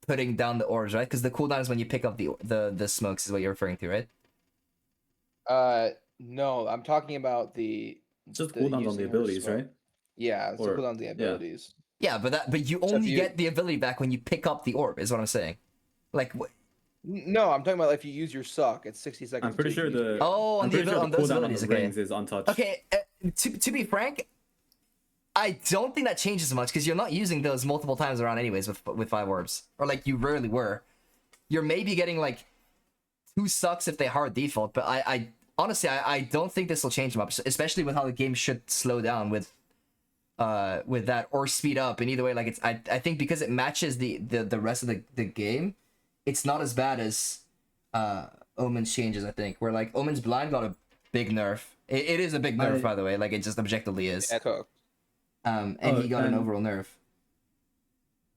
putting down the orbs, right? Because the cooldown is when you pick up the smokes is what you're referring to, right? No, I'm talking about the Just the cooldowns on using the her abilities, smoke. right? Yeah, it's Or- cooldown the yeah. abilities. Yeah, but you So if only you- get the ability back when you pick up the orb, is what I'm saying. Like, No, I'm talking about if you use your suck, it's 60 seconds. I'm pretty until sure you use the it. oh, on I'm the pretty sure on the those cooldown on abilities, the okay. rings is untouched. Okay, to be frank, I don't think that changes much because you're not using those multiple times around anyways with 5 orbs, or like you rarely were. You're maybe getting like 2 sucks if they hard default, but I honestly I don't think this will change much, especially with how the game should slow down with that or speed up. And either way, like I think because it matches the rest of the game, it's not as bad as Omen's changes. I think where like Omen's blind got a big nerf. It is a big nerf, by the way. Like it just objectively is. Yeah, cooked. And he got an overall nerf.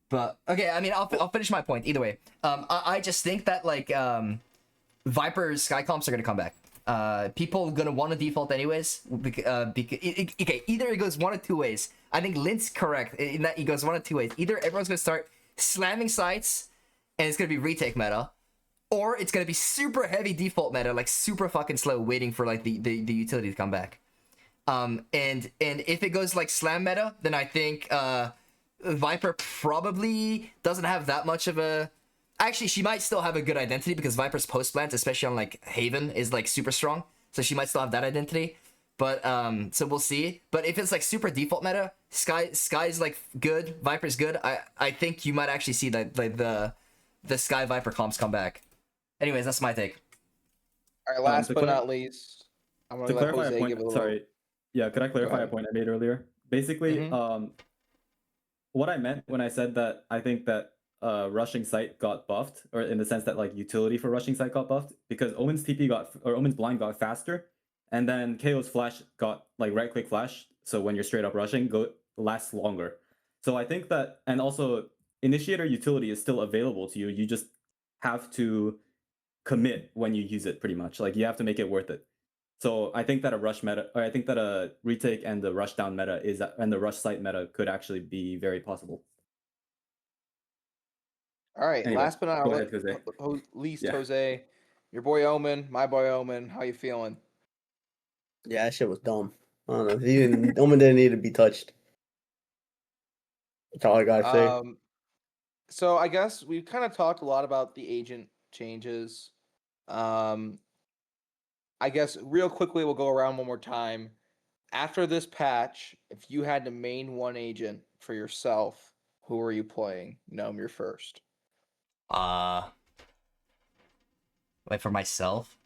But okay, I mean, I'll finish my point either way. I just think that like Viper's Sky comps are gonna come back. People gonna want to default anyways. Okay, either it goes one of two ways. I think Lint's correct in that he goes one of two ways. Either everyone's gonna start slamming sites, and it's gonna be retake meta, or it's gonna be super heavy default meta, like super fucking slow, waiting for like the utility to come back. And if it goes like slam meta, then I think Viper probably doesn't have that much of a. Actually, she might still have a good identity because Viper's post plant, especially on like Haven, is like super strong. So she might still have that identity. But so we'll see. But if it's like super default meta, Sky's like good, Viper's good. I think you might actually see that like the Sky Viper comps come back. Anyways, that's my take. All right, last to but clar- not least, I'm gonna To let clarify Jose a point, give a little. sorry. Yeah, could I clarify a ahead. point I made earlier? Basically, Mhm. what I meant when I said that I think that rushing sight got buffed, or in the sense that like utility for rushing sight got buffed, because Omen's TP Omen's blind got faster, and then KO's flash got like right click flash, so when you're straight up rushing, lasts longer. So I think that, and also initiator utility is still available to you. You just have to commit when you use it, pretty much. Like you have to make it worth it. So I think that I think that a retake and the rush down meta and the rush sight meta could actually be very possible. All right, Anyway, last but not go ahead, Jose. least, Yeah. Jose, your boy Omen, my boy Omen. How you feeling? Yeah, that shit was dumb. I don't know. Even Omen didn't need to be touched. That's all I gotta say. So I guess we've kind of talked a lot about the agent changes. I guess real quickly we'll go around one more time. After this patch, if you had to main one agent for yourself, who are you playing? Gnome, you're first. Wait, for myself?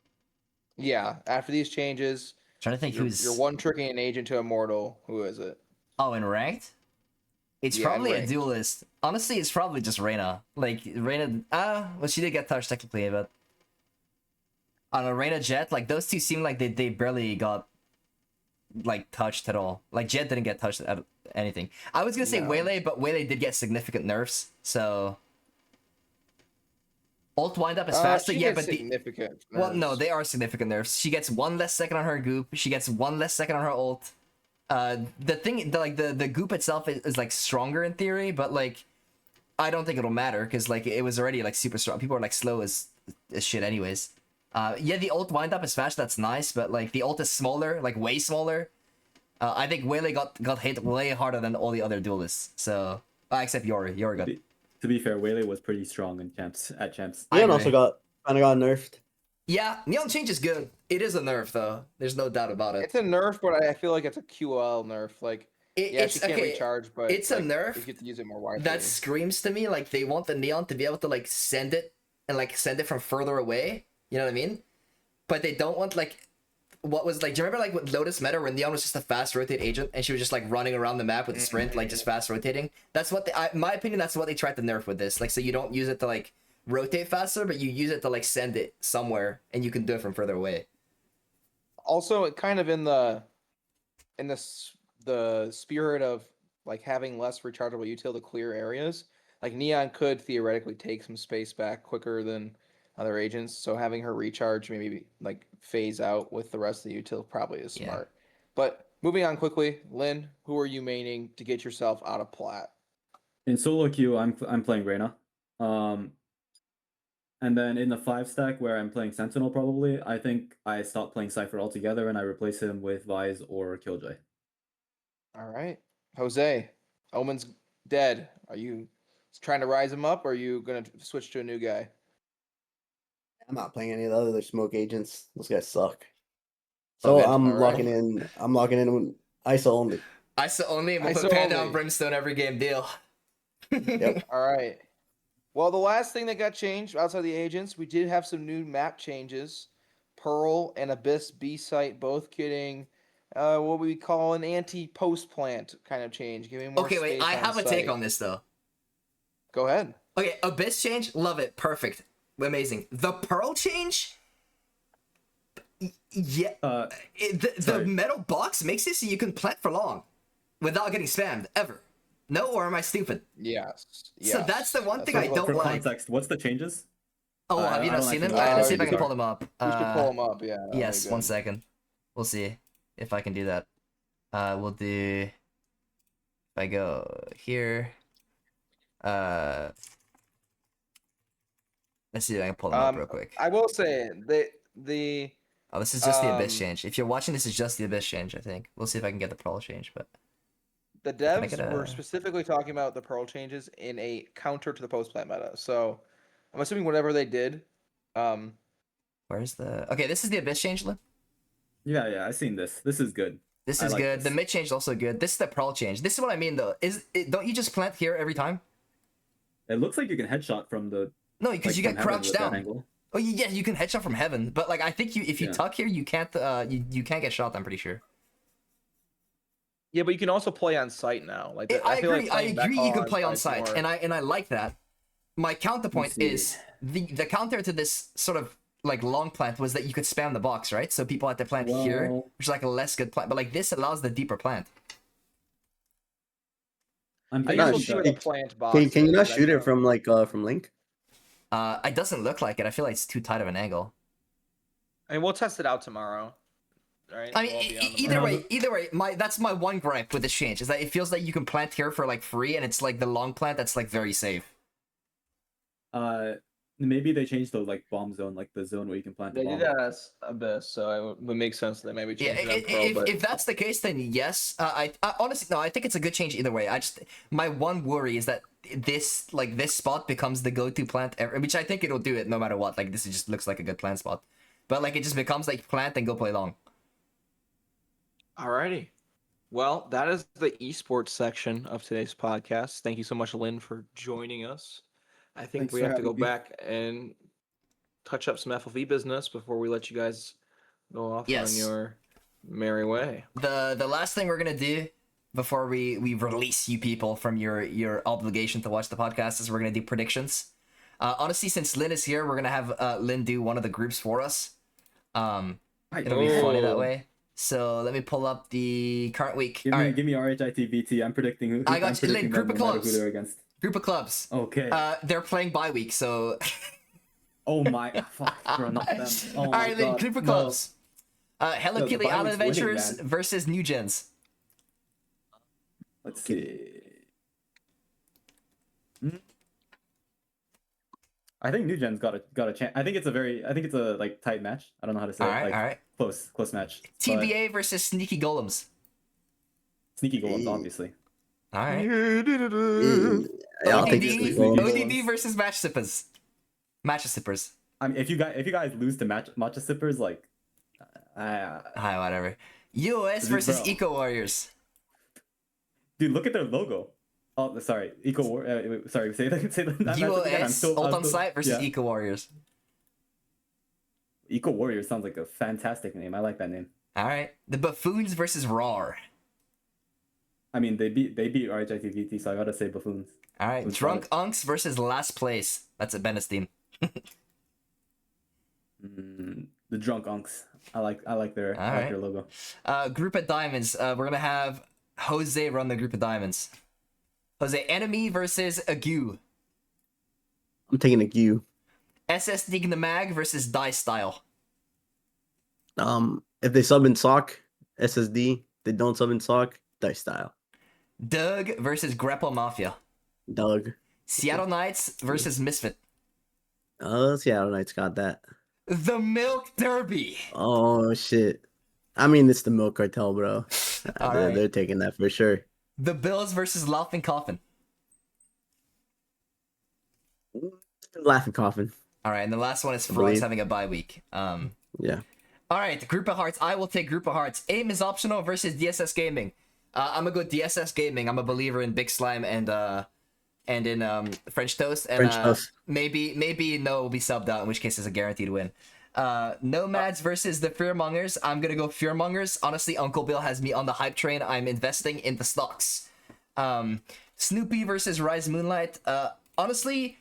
Yeah, after these changes, Trying to think you're one tricking an agent to immortal. Who is it? Oh, in ranked? It's Yeah, in probably a ranked. duelist. Honestly, it's probably just Reyna. Like, Reyna, well, she did get touched technically, but on a Reyna Jet, like, those two seem like they barely got, like, touched at all. Like, Jet didn't get touched at anything. I was gonna say No. Waylay, but Waylay did get significant nerfs, so... Ult wind up is faster, she yeah, gets but significant. well, no, nerfs. they are significant nerfs. She gets 1 less second on her goop. She gets 1 less second on her ult. The thing, the goop itself is like stronger in theory, but like I don't think it'll matter because like it was already like super strong. People are like slow as shit anyways. Yeah, the ult wind up is fast. That's nice, but like the ult is smaller, like way smaller. I think Waylay got hit way harder than all the other duelists. So except Yori got. To be fair, Waylay was pretty strong in champs at champs. I Neon agree. also kind of got nerfed. Yeah, Neon Change is good. It is a nerf though. There's no doubt about it. It's a nerf, but I feel like it's a QL nerf. Like, yeah, It's she can't okay. recharge, but It's a like, nerf You get to use it more widely. That screams to me like they want the Neon to be able to like send it and like send it from further away. You know what I mean? But they don't want like what was like. Do you remember like with Lotus Meta when Neon was just a fast rotate agent and she was just like running around the map with a sprint, like just fast rotating? That's what in my opinion, that's what they tried to nerf with this. Like, so you don't use it to like rotate faster, but you use it to like send it somewhere and you can do it from further away. Also, it kind of in the spirit of like having less rechargeable util to clear areas. Like Neon could theoretically take some space back quicker than other agents, so having her recharge maybe like phase out with the rest of the util probably is Yeah. smart. But moving on quickly, Lynn, who are you maining to get yourself out of plat? In solo queue, I'm playing Reyna. And then in the 5 stack where I'm playing Sentinel, probably I think I stop playing Cypher altogether and I replace him with Vise or Killjoy. All right, Jose, Omen's dead. Are you trying to rise him up, or are you gonna switch to a new guy? I'm not playing any of the other smoke agents. Those guys suck. So Okay, I'm alright. locking in. I'm locking in ISO only. ISO only, we'll ISO put Panda only. on Brimstone every game deal. Yep. All right. Well, the last thing that got changed outside the agents, we did have some new map changes. Pearl and Abyss B site both getting what we call an anti-post plant kind of change, giving more Okay, wait, space I on have a take site. on this though. Go ahead. Okay, Abyss change, love it, perfect, amazing. The Pearl change, yeah, the sorry. metal box makes it so you can plant for long without getting spammed ever. No, or am I stupid? Yes. So that's the one thing I what- don't For like. context, what's the changes? Oh, have you I not don't seen actually them? know. Let's see if I can Sorry. pull them up. We should pull them up. Yeah. that'll be Yes, 1 good. second. We'll see if I can do that. We'll do. If I go here. Let's see if I can pull them up real quick. I will say the Oh, this is just the Abyss um, change. If you're watching, this is just the Abyss change, I think. We'll see if I can get the Pearl change, but... the I devs get were a- specifically talking about the Pearl changes in a counter to the post plant meta. So I'm assuming whatever they did, Where's the... Okay, this is the Abyss change, Lynn. Yeah, I've seen this. This is good. This I is like good. The this. mid change is also good. This is the Pearl change. This is what I mean, though. Don't you just plant here every time? It looks like you can headshot from the No, because you from get heaven crouched with that down. angle. Oh, yeah, you can headshot from heaven, but like I think if you Yeah. tuck here, you can't. You can't get shot. I'm pretty sure. yeah, but you can also play on site now. Like I feel agree. like I playing back agree. You can on play on site's site, more- and I like that. My counterpoint see. is the counter to this sort of like long plant was that you could spam the box, right? So people had to plant here, Well- which is like a less good plant, but like this allows the deeper plant. I'm I thinking guess No, we'll about see where that. the plant box. Can you is. not That shoot it kind of- from Link? It doesn't look like it. I feel like it's too tight of an angle. I mean, we'll test it out tomorrow. Right? I mean, We'll be on the either market. way, that's my one gripe with this change is that it feels like you can plant here for like free, and it's like the long plant that's like very safe. Maybe they changed the like bomb zone, like the zone where you can plant the They bomb. did that as Abyss, so it would make sense that maybe Yeah, change it on Pearl. But if that's the case, then yes. I honestly no, I think it's a good change either way. My one worry is that this spot becomes the go-to plant, which I think it'll do it no matter what. Like this just looks like a good plant spot, but like it just becomes like plant and go play long. Alrighty. Well, that is the esports section of today's podcast. Thank you so much, Lynn, for joining us. I think Thanks we for have to go having me. back and touch up some FLV business before we let you guys go off on Yes. your merry way. The last thing we're gonna do before we release you people from your obligation to watch the podcast is we're gonna do predictions. Honestly, since Lynn is here, we're gonna have Lynn do one of the groups for us. It'll be funny that Oh. way. So let me pull up the current week. Give All me right, give me RHITVT. I'm predicting who. I got I'm you, Lynn, predicting group them of no matter clubs. who they're against. group of clubs. Okay. They're playing bye week, so. Oh my fuck, bro, not them. Oh All my right, Lynn, God. group of No. clubs. Hello No, the Kitty bye Island week's winning, Adventures man. versus New Gens. Let's see. I think New Gen's got a chance. I think it's a like tight match. I don't know how to say All it. right, Like all right. close match. But TBA versus Sneaky Golems. Sneaky goals, Hey. obviously. All right. Yeah, I'll take ODD, this Sneaky goal. goal. ODD versus Match Sippers. Match Sippers. I mean, if you guys lose to Matcha Sippers, like, Hi, whatever. UOS Dude, versus bro. Eco Warriors. dude, look at their logo. Oh, sorry, sorry, say that. Say that match again. UOS, Ult on Site versus yeah. Eco Warriors. Eco Warrior sounds like a fantastic name. I like that name. All right. The Buffoons versus RAR. I mean, they beat RHITVT, so I gotta say Buffoons. All right. Who's Drunk Unks versus Last Place. That's a Bennett's team. The Drunk Unks. I like their Alright. their logo. Group of Diamonds. We're gonna have Jose run the Group of Diamonds. Jose, Enemy versus Agu. I'm taking a Q. SS Sneaking the Mag versus Die Style. If they sub in sock, SSD. They don't sub in sock, dice style. Doug versus Grapple Mafia. Doug. Seattle Knights versus Misfit. Seattle Knights got that. The Milk Derby. Oh shit. I mean, it's the Milk Cartel, bro. All they're, right. they're taking that for sure. The Bills versus Laughing Coffin. Laughing Coffin. All right, and the last one is I Frogs believe. having a bye week. Yeah. All right, Group of Hearts. I will take Group of Hearts. Aim is optional versus DSS Gaming. I'm gonna go DSS Gaming. I'm a believer in Big Slime and in French Toast. And French Toast. maybe Noah will be subbed out, in which case it's a guaranteed win. Nomads versus the Fearmongers. I'm gonna go Fearmongers. Honestly, Uncle Bill has me on the hype train. I'm investing in the stocks. Snoopy versus Rise Moonlight. Honestly,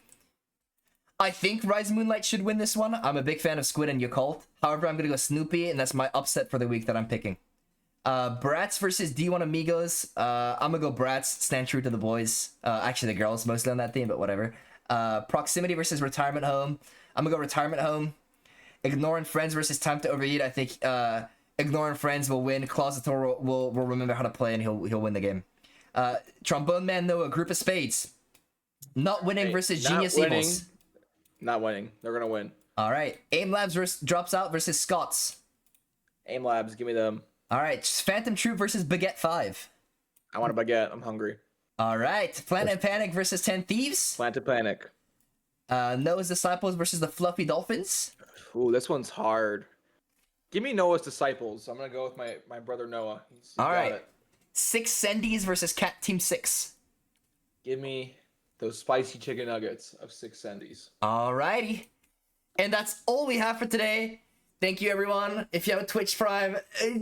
I think Rise Moonlight should win this one. I'm a big fan of Squid and Yakult. However, I'm gonna go Snoopy, and that's my upset for the week that I'm picking. Bratz versus D1 Amigos. I'm gonna go Bratz. Stand true to the boys. Actually, the girls mostly on that team, but whatever. Proximity versus Retirement Home. I'm gonna go Retirement Home. Ignoring Friends versus Time to Overeat. I think Ignoring Friends will win. Closetor will remember how to play, and he'll win the game. Trombone Man Noah, Group of Spades. Not winning Hey, versus not Genius winning. Evils. Not winning. They're gonna win. All right. Aim Labs drops out versus Scots. Aim Labs, give me them. All right. Phantom Troop versus Baguette 5. I want a baguette. I'm hungry. All right. Planet and Panic versus 10 Thieves. Planted Panic. Noah's Disciples versus the Fluffy Dolphins. Ooh, this one's hard. Give me Noah's Disciples. I'm gonna go with my brother Noah. He's All got right. it. 6 Sendies versus Cat Team 6. Give me those spicy chicken nuggets of 6 Sendies. All righty. And that's all we have for today. Thank you, everyone. If you have a Twitch Prime,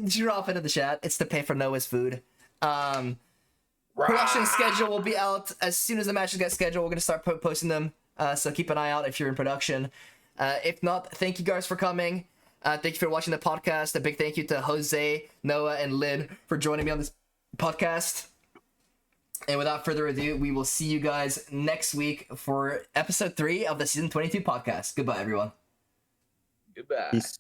drop it in the chat. It's to pay for Noah's food. Production schedule will be out as soon as the matches get scheduled. We're going to start posting them. So keep an eye out if you're in production. If not, thank you guys for coming. Thank you for watching the podcast. A big thank you to Jose, Noah, and Lynn for joining me on this podcast. And without further ado, we will see you guys next week for episode 3 of the season 22 podcast. Goodbye, everyone. Goodbye. Peace.